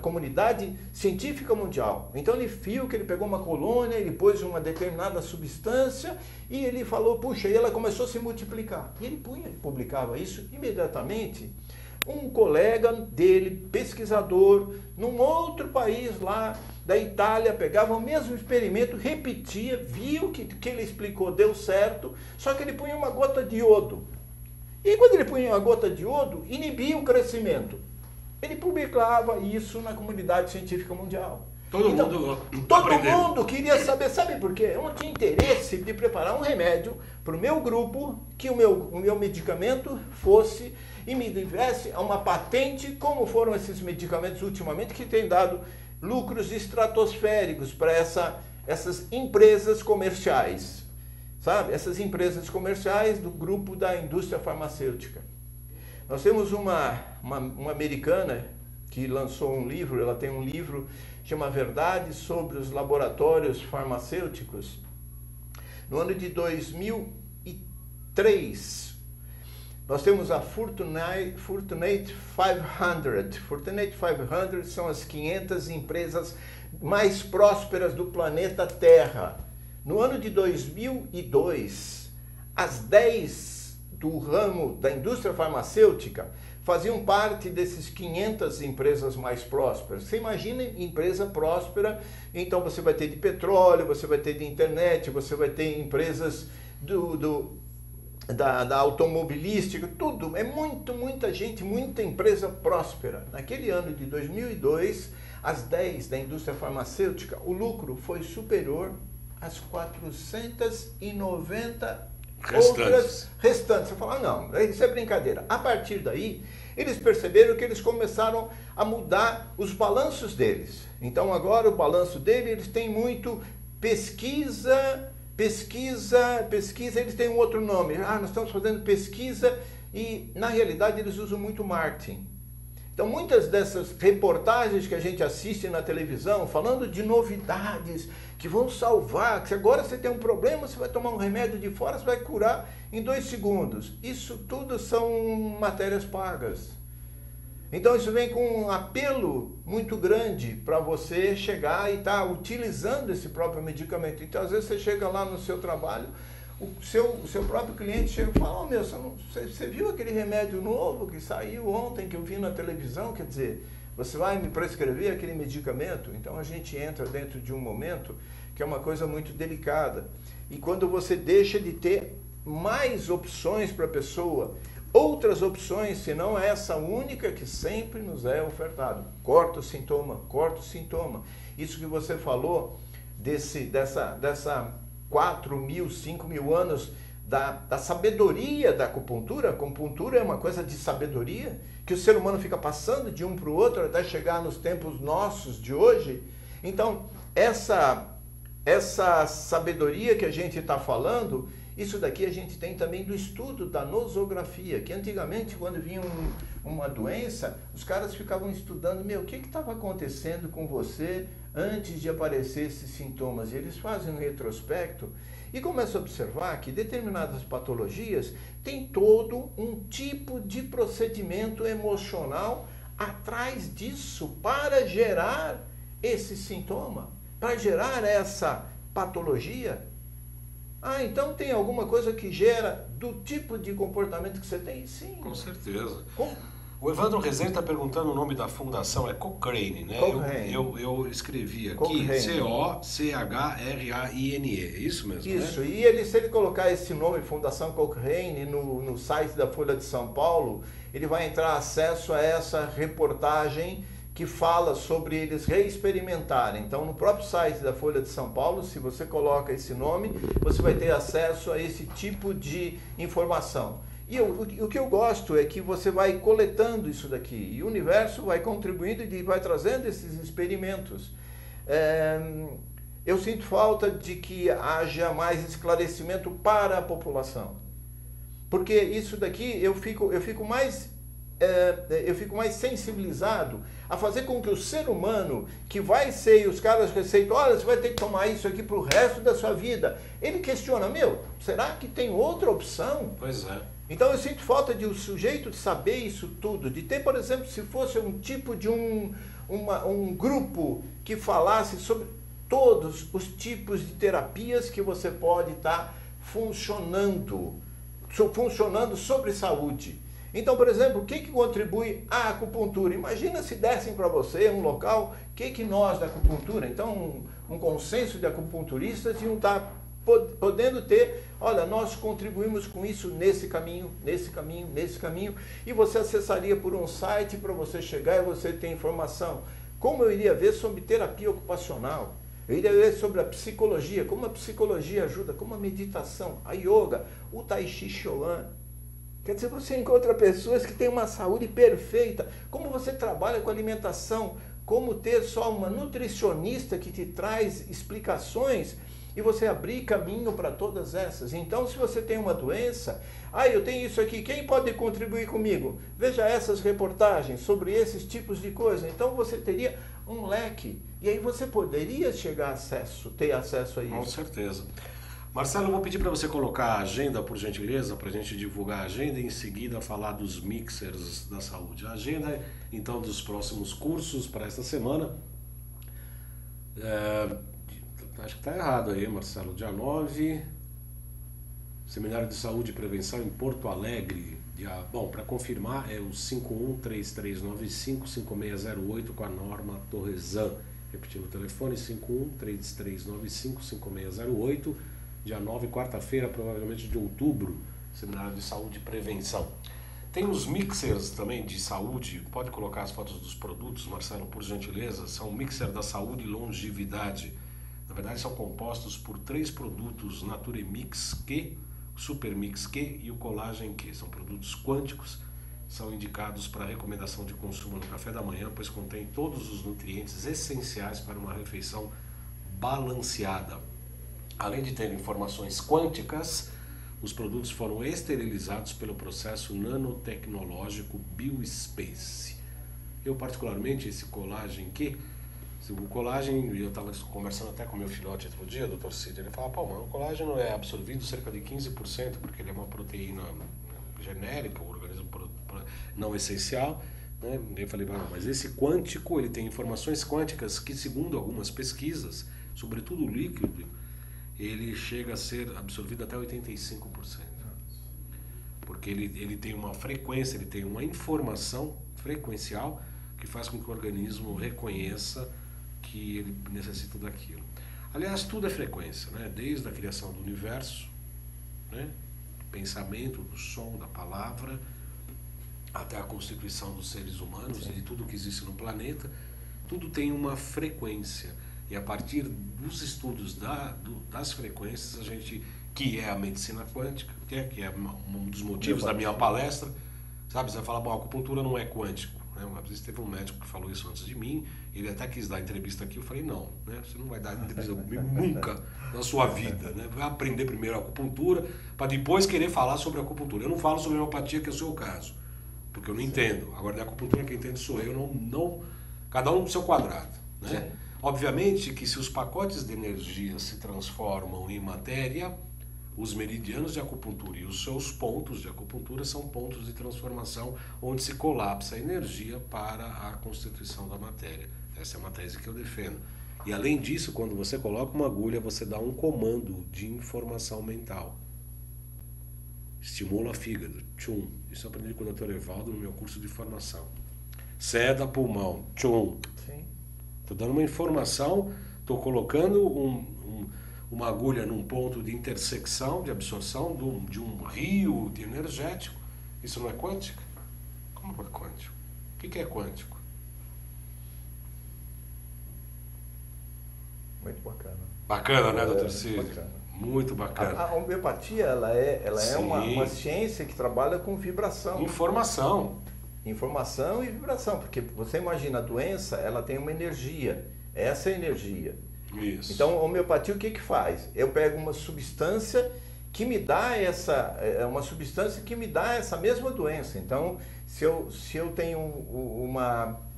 comunidade científica mundial. Então ele viu que ele pegou uma colônia, ele pôs uma determinada substância e ele falou, puxa, e ela começou a se multiplicar. E ele publicava isso imediatamente. Um colega dele, pesquisador, num outro país lá da Itália, pegava o mesmo experimento, repetia, viu que ele explicou, deu certo, só que ele punha uma gota de iodo. E quando ele punha uma gota de iodo, inibia o crescimento. Ele publicava isso na comunidade científica mundial. Todo mundo queria saber, sabe por quê? Eu não tinha interesse de preparar um remédio para o meu grupo, que o meu medicamento fosse e me desse uma patente, como foram esses medicamentos ultimamente, que têm dado lucros estratosféricos para essas empresas comerciais, sabe? Essas empresas comerciais do grupo da indústria farmacêutica. Nós temos uma americana que lançou um livro, ela tem um livro que chama Verdade sobre os Laboratórios Farmacêuticos. No ano de 2003, nós temos a Fortunate 500. Fortunate 500 são as 500 empresas mais prósperas do planeta Terra. No ano de 2002, as 10 do ramo da indústria farmacêutica faziam parte desses 500 empresas mais prósperas. Você imagina empresa próspera, então você vai ter de petróleo, você vai ter de internet, você vai ter empresas da automobilística, tudo. É muita gente, muita empresa próspera. Naquele ano de 2002, as 10 da indústria farmacêutica, o lucro foi superior às 490 outras restantes. Você fala, não, isso é brincadeira. A partir daí, eles perceberam que eles começaram a mudar os balanços deles. Então agora o balanço dele, eles têm muito pesquisa, eles têm um outro nome. Nós estamos fazendo pesquisa e na realidade eles usam muito marketing. Então muitas dessas reportagens que a gente assiste na televisão, falando de novidades que vão salvar, que se agora você tem um problema, você vai tomar um remédio de fora, você vai curar em 2 segundos. Isso tudo são matérias pagas. Então isso vem com um apelo muito grande para você chegar e estar utilizando esse próprio medicamento. Então às vezes você chega lá no seu trabalho, o seu próprio cliente chega e fala, você viu aquele remédio novo que saiu ontem, que eu vi na televisão? Quer dizer, você vai me prescrever aquele medicamento? Então a gente entra dentro de um momento que é uma coisa muito delicada. E quando você deixa de ter mais opções para a pessoa, outras opções, senão essa única que sempre nos é ofertado. Corta o sintoma. Isso que você falou, dessa 4.000, 5.000 anos da sabedoria da acupuntura. A acupuntura é uma coisa de sabedoria, que o ser humano fica passando de um para o outro até chegar nos tempos nossos de hoje. Então, essa sabedoria que a gente está falando, isso daqui a gente tem também do estudo da nosografia, que antigamente, quando vinha uma doença, os caras ficavam estudando, o que estava acontecendo com você antes de aparecer esses sintomas? E eles fazem um retrospecto E começa a observar que determinadas patologias têm todo um tipo de procedimento emocional atrás disso para gerar esse sintoma, para gerar essa patologia. Ah, então tem alguma coisa que gera do tipo de comportamento que você tem? Sim. Com certeza. O Evandro Rezende está perguntando o nome da fundação, é Cochrane, né? Cochrane. Eu escrevi aqui, Cochrane. C-O-C-H-R-A-I-N-E, é isso mesmo, Isso, né? e se ele colocar esse nome, Fundação Cochrane, no site da Folha de São Paulo, ele vai entrar acesso a essa reportagem que fala sobre eles reexperimentarem. Então, no próprio site da Folha de São Paulo, se você coloca esse nome, você vai ter acesso a esse tipo de informação. E o que eu gosto é que você vai coletando isso daqui, e o universo vai contribuindo e vai trazendo esses experimentos. Eu sinto falta de que haja mais esclarecimento para a população. Porque isso daqui eu fico mais sensibilizado a fazer com que o ser humano, que vai ser, os caras receitam, olha, você vai ter que tomar isso aqui para o resto da sua vida. Ele questiona, será que tem outra opção? Pois é. Então eu sinto falta de o sujeito saber isso tudo, de ter, por exemplo, se fosse um tipo de um grupo que falasse sobre todos os tipos de terapias que você pode estar funcionando sobre saúde. Então, por exemplo, o que contribui à acupuntura? Imagina se dessem para você um local, o que nós da acupuntura, então um consenso de acupunturistas iam estar podendo ter, olha, nós contribuímos com isso nesse caminho, e você acessaria por um site para você chegar e você ter informação. Como eu iria ver sobre terapia ocupacional, eu iria ver sobre a psicologia, como a psicologia ajuda, como a meditação, a yoga, o tai chi chuan. Quer dizer, você encontra pessoas que têm uma saúde perfeita, como você trabalha com alimentação, como ter só uma nutricionista que te traz explicações e você abrir caminho para todas essas. Então, se você tem uma doença, eu tenho isso aqui, quem pode contribuir comigo? Veja essas reportagens sobre esses tipos de coisa. Então, você teria um leque e aí você poderia ter acesso a isso. Com certeza. Marcelo, eu vou pedir para você colocar a agenda, por gentileza, para a gente divulgar a agenda e em seguida falar dos mixers da saúde. A agenda, então, dos próximos cursos para esta semana. Acho que está errado aí, Marcelo. Dia 9, Seminário de Saúde e Prevenção em Porto Alegre. Bom, para confirmar, é o 513395-5608 com a Norma Torresan. Repetindo o telefone, 513395-5608. Dia 9, quarta-feira, provavelmente de outubro, Seminário de Saúde e Prevenção. Tem os mixers também de saúde, pode colocar as fotos dos produtos, Marcelo, por gentileza. São o mixer da saúde e longevidade. Na verdade, são compostos por 3 produtos, Naturemix Q, Supermix Q e o Collagen Q. São produtos quânticos, são indicados para recomendação de consumo no café da manhã, pois contém todos os nutrientes essenciais para uma refeição balanceada. Além de ter informações quânticas, os produtos foram esterilizados pelo processo nanotecnológico BioSpace. Eu, particularmente, esse Collagen Q, o colágeno, eu estava conversando até com meu filhote outro dia, Dr. Cid, ele fala, mas o colágeno é absorvido cerca de 15%, porque ele é uma proteína genérica, um organismo não essencial, né? Eu falei, mas esse quântico, ele tem informações quânticas que, segundo algumas pesquisas, sobretudo o líquido, ele chega a ser absorvido até 85%. Porque ele tem uma frequência, ele tem uma informação frequencial que faz com que o organismo reconheça que ele necessita daquilo. Aliás, tudo é frequência, né? Desde a criação do universo, né? Do pensamento, do som, da palavra, até a constituição dos seres humanos. Sim. E de tudo que existe no planeta, tudo tem uma frequência. E a partir dos estudos das frequências, a gente, que é a medicina quântica, que é um dos motivos da minha palestra, sabe? Você vai falar, a acupuntura não é quântico. Uma vez teve um médico que falou isso antes de mim, ele até quis dar entrevista aqui, eu falei, não, né? Você não vai dar entrevista comigo nunca na sua vida, né? Vai aprender primeiro a acupuntura, para depois querer falar sobre a acupuntura. Eu não falo sobre homeopatia, que é o seu caso, porque eu não entendo. Agora, da acupuntura, quem entende sou eu, não cada um no seu quadrado, né? Obviamente que se os pacotes de energia se transformam em matéria, os meridianos de acupuntura e os seus pontos de acupuntura são pontos de transformação onde se colapsa a energia para a constituição da matéria. Essa é uma tese que eu defendo. E além disso, quando você coloca uma agulha, você dá um comando de informação mental. Estimula fígado, tchum. Isso eu aprendi com o Dr. Evaldo no meu curso de formação. Seda pulmão, tchum. Estou dando uma informação, estou colocando uma agulha num ponto de intersecção, de absorção de um rio de energético. Isso não é quântica? Como é quântico? O que é quântico? Muito bacana. Bacana, né, doutor Cid? Bacana. Muito bacana. A homeopatia, ela é uma ciência que trabalha com vibração. Informação e vibração, porque você imagina, a doença, ela tem uma energia, essa é a energia. Isso. Então, a homeopatia, o que faz? Eu pego uma substância que me dá essa mesma doença. Então, se eu tenho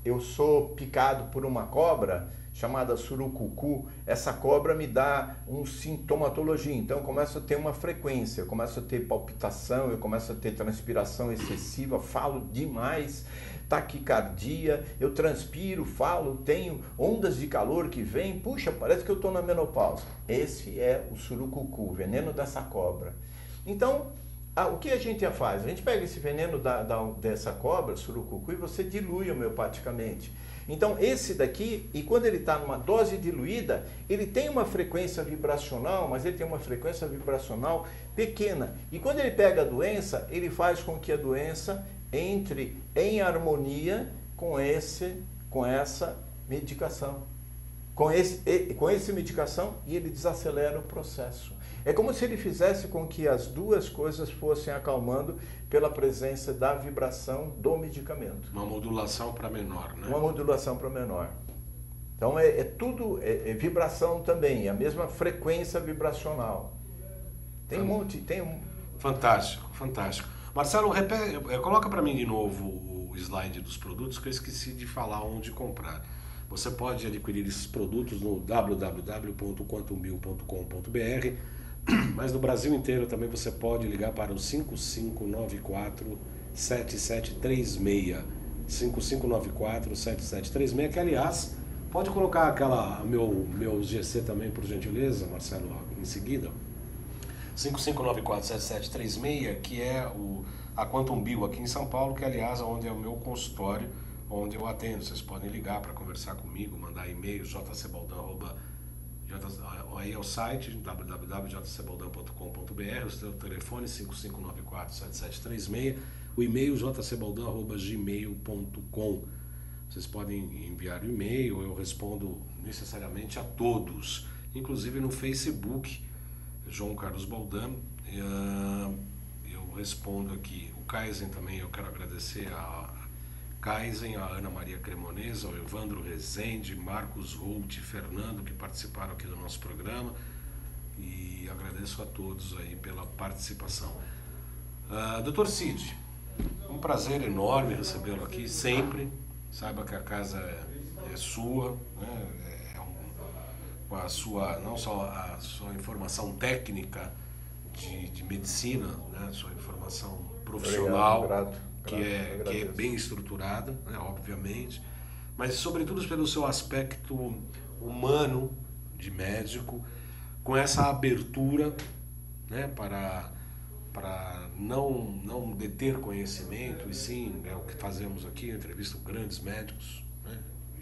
eu sou picado por uma cobra chamada surucucu, essa cobra me dá uma sintomatologia. Então, eu começo a ter uma frequência, eu começo a ter palpitação, eu começo a ter transpiração excessiva, falo demais, taquicardia, eu transpiro, falo, tenho ondas de calor que vêm, puxa, parece que eu estou na menopausa. Esse é o surucucu, o veneno dessa cobra. Então, o que a gente faz? A gente pega esse veneno dessa cobra, surucucu, e você dilui homeopaticamente. Então, esse daqui, e quando ele está numa dose diluída, ele tem uma frequência vibracional, mas ele tem uma frequência vibracional pequena. E quando ele pega a doença, ele faz com que a doença entre em harmonia com essa medicação. Com essa medicação, e ele desacelera o processo. É como se ele fizesse com que as duas coisas fossem acalmando pela presença da vibração do medicamento. Uma modulação para menor, né? Uma modulação para menor. Então, tudo vibração também, é a mesma frequência vibracional. Tem um monte, Fantástico, fantástico. Marcelo, coloca para mim de novo o slide dos produtos, que eu esqueci de falar onde comprar. Você pode adquirir esses produtos no www.quantumbio.com.br, mas no Brasil inteiro também você pode ligar para o 5594-7736. 5594-7736, que aliás, pode colocar meu GC também, por gentileza, Marcelo, em seguida. 5594-7736, que é a Quantum Bio aqui em São Paulo, que aliás é onde é o meu consultório, onde eu atendo. Vocês podem ligar para conversar comigo, mandar e-mail, aí é o site www.jcbaldan.com.br, o seu telefone 5594-7736, o e-mail jcbaldan@gmail.com. Vocês podem enviar o e-mail, eu respondo necessariamente a todos, inclusive no Facebook, João Carlos Baldan, eu respondo aqui. O Kaizen também, eu quero agradecer a Kaizen, a Ana Maria Cremonesa, ao Evandro Rezende, Marcos Holt e Fernando, que participaram aqui do nosso programa, e agradeço a todos aí pela participação. Dr. Cid, um prazer enorme recebê-lo aqui, sempre. Saiba que a casa é sua, né? Com a sua, não só a sua informação técnica de medicina, né? Sua informação profissional. Obrigado. Que é bem estruturada, né, obviamente, mas sobretudo pelo seu aspecto humano de médico, com essa abertura, né, para não deter conhecimento, e sim, o que fazemos aqui, eu entrevisto grandes médicos, né,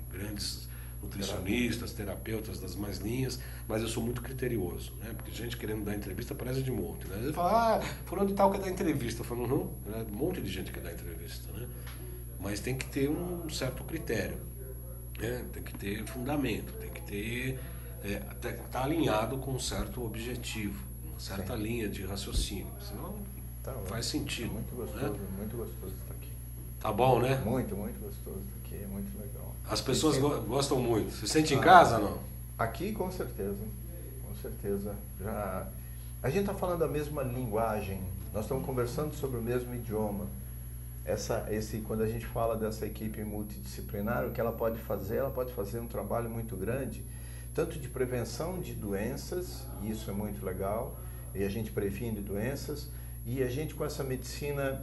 grandes nutricionistas, terapeutas das mais linhas, mas eu sou muito criterioso, né? Porque gente querendo dar entrevista parece de monte, né? Ele fala, fulano de tal quer dar entrevista. Eu falo, não, um monte de gente quer dar entrevista, né? Mas tem que ter um certo critério, né? Tem que ter fundamento, tem que ter, tá alinhado com um certo objetivo, uma certa linha de raciocínio, senão faz sentido. Muito gostoso, né? muito gostoso estar aqui. Tá bom, né? Muito, muito gostoso estar aqui, é muito legal. As pessoas gostam muito. Você sente em casa, não? Aqui, com certeza. Com certeza. A gente está falando a mesma linguagem. Nós estamos conversando sobre o mesmo idioma. Quando a gente fala dessa equipe multidisciplinar, o que ela pode fazer um trabalho muito grande, tanto de prevenção de doenças, e isso é muito legal, e a gente previne doenças, e a gente com essa medicina,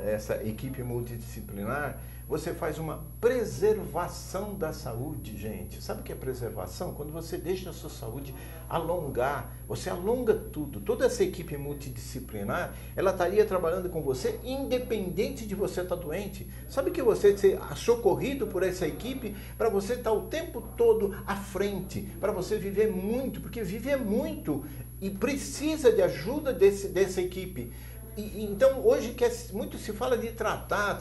essa equipe multidisciplinar, você faz uma preservação da saúde, gente. Sabe o que é preservação? Quando você deixa a sua saúde alongar, você alonga tudo. Toda essa equipe multidisciplinar, ela estaria trabalhando com você independente de você estar doente. Sabe que você ser socorrido por essa equipe para você estar o tempo todo à frente, para você viver muito, porque viver muito e precisa de ajuda dessa equipe. Então, hoje muito se fala de tratar,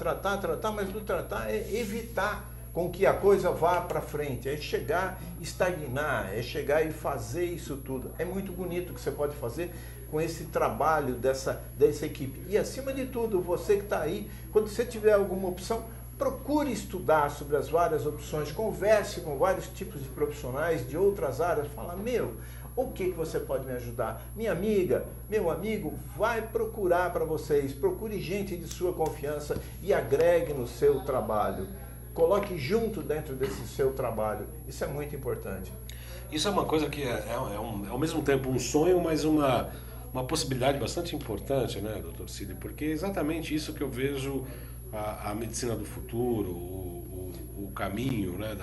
mas do tratar é evitar com que a coisa vá para frente, é chegar, estagnar, é chegar e fazer isso tudo. É muito bonito o que você pode fazer com esse trabalho dessa equipe. E, acima de tudo, você que está aí, quando você tiver alguma opção, procure estudar sobre as várias opções, converse com vários tipos de profissionais de outras áreas, fala, o que você pode me ajudar? Minha amiga, meu amigo, vai procurar para vocês, procure gente de sua confiança e agregue no seu trabalho. Coloque junto dentro desse seu trabalho, isso é muito importante. Isso é uma coisa que ao mesmo tempo um sonho, mas uma possibilidade bastante importante, né, Dr. Cid? Porque é exatamente isso que eu vejo a medicina do futuro, o caminho, né,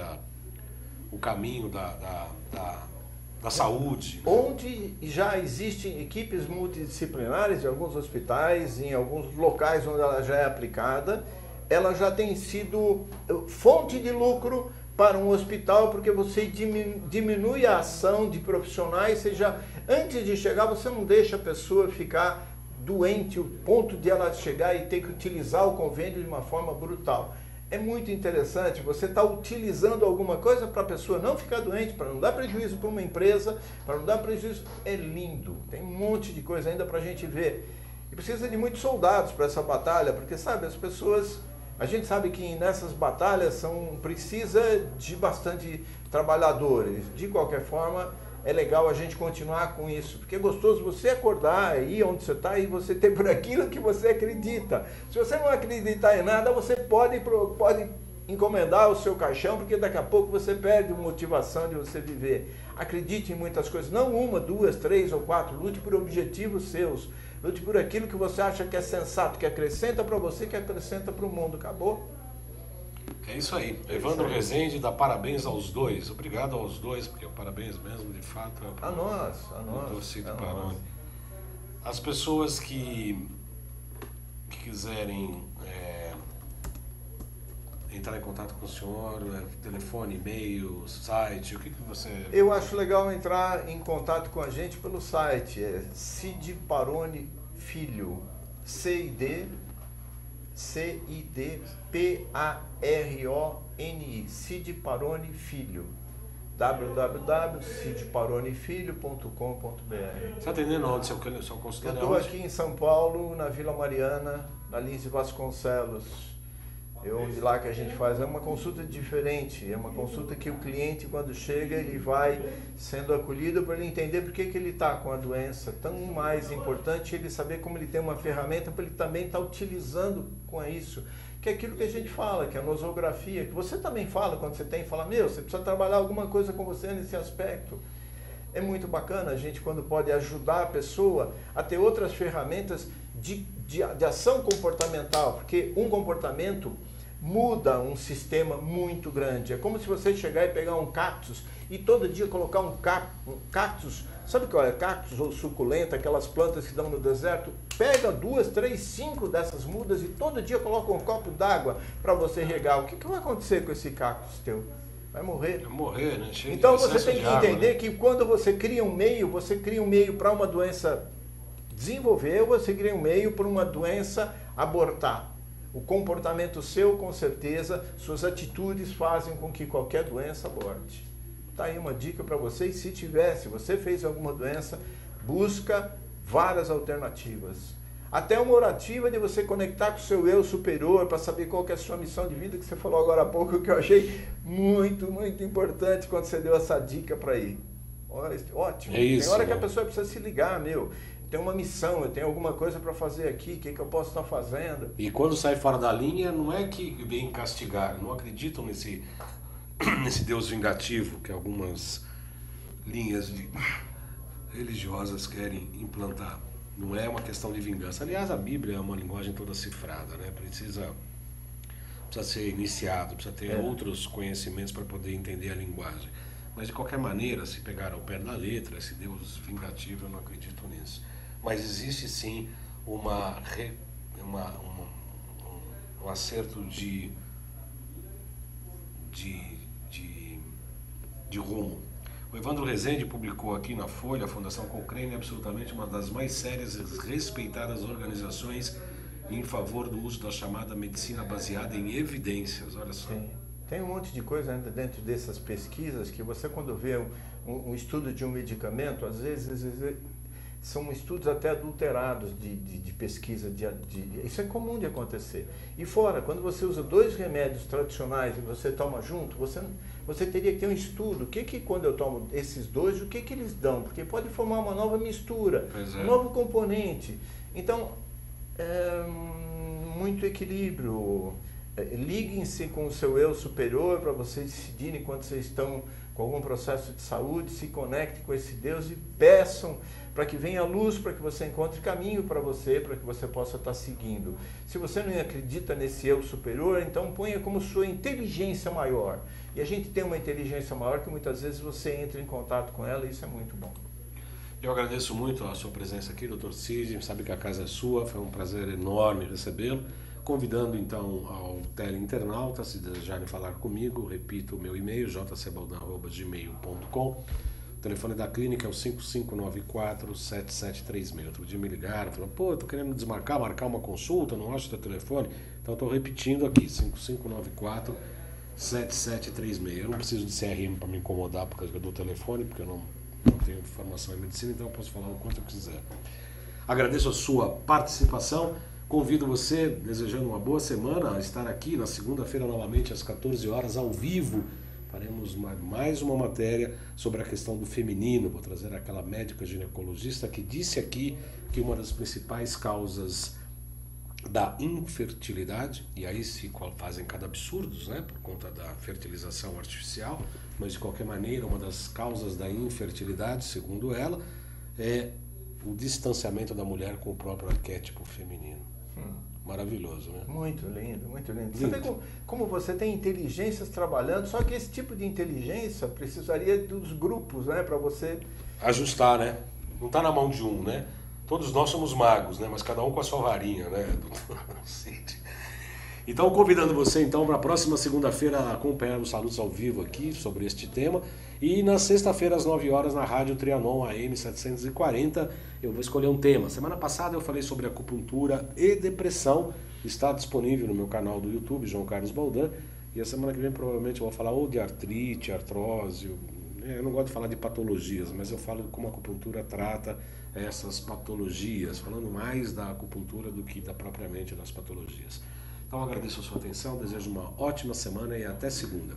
o caminho da saúde. Onde já existem equipes multidisciplinares em alguns hospitais, em alguns locais onde ela já é aplicada, ela já tem sido fonte de lucro para um hospital, porque você diminui a ação de profissionais, seja antes de chegar, você não deixa a pessoa ficar doente, o ponto de ela chegar e ter que utilizar o convênio de uma forma brutal. É muito interessante, você está utilizando alguma coisa para a pessoa não ficar doente, para não dar prejuízo para uma empresa, para não dar prejuízo. É lindo, tem um monte de coisa ainda para a gente ver. E precisa de muitos soldados para essa batalha, porque, sabe, as pessoas... A gente sabe que nessas batalhas precisa de bastante trabalhadores. De qualquer forma, é legal a gente continuar com isso, porque é gostoso você acordar aí onde você está e você ter por aquilo que você acredita. Se você não acreditar em nada, você pode encomendar o seu caixão, porque daqui a pouco você perde a motivação de você viver. Acredite em muitas coisas, não uma, duas, três ou quatro, lute por objetivos seus. Lute por aquilo que você acha que é sensato, que acrescenta para você, que acrescenta para o mundo. Acabou? É isso aí. Evandro Rezende dá parabéns aos dois. Obrigado aos dois, porque o parabéns mesmo, de fato, é a nós. Dr. Cid Paroni. As pessoas que quiserem entrar em contato com o senhor, telefone, e-mail, site, o que você... Eu acho legal entrar em contato com a gente pelo site, Cid Paroni Filho, CIDPARONI, Cid Paroni Filho, www.cidparonifilho.com.br. Você está atendendo onde, seu consultório? Eu estou aqui em São Paulo, na Vila Mariana, na Lins de Vasconcelos. Onde lá que a gente faz uma consulta diferente, é uma consulta que o cliente, quando chega, ele vai sendo acolhido para ele entender por que ele está com a doença. Tão mais importante ele saber como ele tem uma ferramenta para ele também estar utilizando com isso, que é aquilo que a gente fala, que é a nosografia, que você também fala quando você fala, você precisa trabalhar alguma coisa com você nesse aspecto. É muito bacana a gente quando pode ajudar a pessoa a ter outras ferramentas de ação comportamental, porque um comportamento muda um sistema muito grande. É como se você chegar e pegar um cactus e todo dia colocar um cactus, sabe qual é? Cactus ou suculenta, aquelas plantas que dão no deserto, pega 2, 3, 5 dessas mudas e todo dia coloca um copo d'água para você regar. O que vai acontecer com esse cactus teu? Vai morrer. Vai morrer, né? Então você tem que entender que quando você cria um meio para uma doença desenvolver, você cria um meio para uma doença abortar. O comportamento seu, com certeza, suas atitudes fazem com que qualquer doença aborte. Tá aí uma dica para vocês, se você fez alguma doença, busca várias alternativas. Até uma orativa de você conectar com o seu eu superior para saber qual que é a sua missão de vida, que você falou agora há pouco, que eu achei muito, muito importante quando você deu essa dica para ir. Ótimo. É isso, tem hora que a pessoa precisa se ligar, tenho uma missão, eu tenho alguma coisa para fazer aqui, o que eu posso estar fazendo? E quando sai fora da linha, não é que vem castigar, não acreditam nesse Deus vingativo que algumas linhas religiosas querem implantar. Não é uma questão de vingança. Aliás, a Bíblia é uma linguagem toda cifrada, né? Precisa ser iniciado, precisa ter outros conhecimentos para poder entender a linguagem. Mas de qualquer maneira, se pegar ao pé da letra, esse Deus vingativo, eu não acredito nisso. Mas existe sim um acerto de rumo. O Evandro Rezende publicou aqui na Folha: a Fundação Cochrane é absolutamente uma das mais sérias e respeitadas organizações em favor do uso da chamada medicina baseada em evidências. Olha só. Sim. Tem um monte de coisa ainda dentro dessas pesquisas que você, quando vê um estudo de um medicamento, às vezes são estudos até adulterados de pesquisa. Isso é comum de acontecer. E fora, quando você usa 2 remédios tradicionais e você toma junto, você teria que ter um estudo. Quando eu tomo esses 2, o que eles dão? Porque pode formar uma nova mistura, um novo componente. Então, muito equilíbrio. Liguem-se com o seu eu superior para vocês decidirem quando vocês estão com algum processo de saúde, se conectem com esse Deus e peçam para que venha a luz, para que você encontre caminho para que você possa estar seguindo. Se você não acredita nesse eu superior, então ponha como sua inteligência maior. E a gente tem uma inteligência maior que muitas vezes você entra em contato com ela e isso é muito bom. Eu agradeço muito a sua presença aqui, Dr. Cid. Sabe que a casa é sua, foi um prazer enorme recebê-lo. Convidando então ao teleinternauta, se desejarem falar comigo, repito o meu e-mail, jcbaldão@gmail.com. O telefone da clínica é o 5594-7736. Outro dia me ligaram, falaram: pô, eu tô querendo marcar uma consulta, não acho o teu telefone. Então estou repetindo aqui, 5594-7736. Eu não preciso de CRM para me incomodar por causa do telefone, porque eu não tenho formação em medicina, então eu posso falar o quanto eu quiser. Agradeço a sua participação. Convido você, desejando uma boa semana, a estar aqui na segunda-feira novamente às 14 horas, ao vivo. Faremos mais uma matéria sobre a questão do feminino. Vou trazer aquela médica ginecologista que disse aqui que uma das principais causas da infertilidade, e aí se fazem cada absurdos, né, por conta da fertilização artificial, mas de qualquer maneira uma das causas da infertilidade, segundo ela, é o distanciamento da mulher com o próprio arquétipo feminino. Maravilhoso, né? Muito lindo, muito lindo. Você vê como você tem inteligências trabalhando, só que esse tipo de inteligência precisaria dos grupos, né? Para você ajustar, né? Não está na mão de um, né? Todos nós somos magos, né? Mas cada um com a sua varinha, né? Então, convidando você então para a próxima segunda-feira a acompanhar os saludos ao vivo aqui sobre este tema. E na sexta-feira às 9 horas na Rádio Trianon AM 740 eu vou escolher um tema. Semana passada eu falei sobre acupuntura e depressão. Está disponível no meu canal do YouTube, João Carlos Baldan. E a semana que vem provavelmente eu vou falar ou de artrite, artrose. Eu não gosto de falar de patologias, mas eu falo como a acupuntura trata essas patologias, falando mais da acupuntura do que propriamente das patologias. Então agradeço a sua atenção, desejo uma ótima semana e até segunda.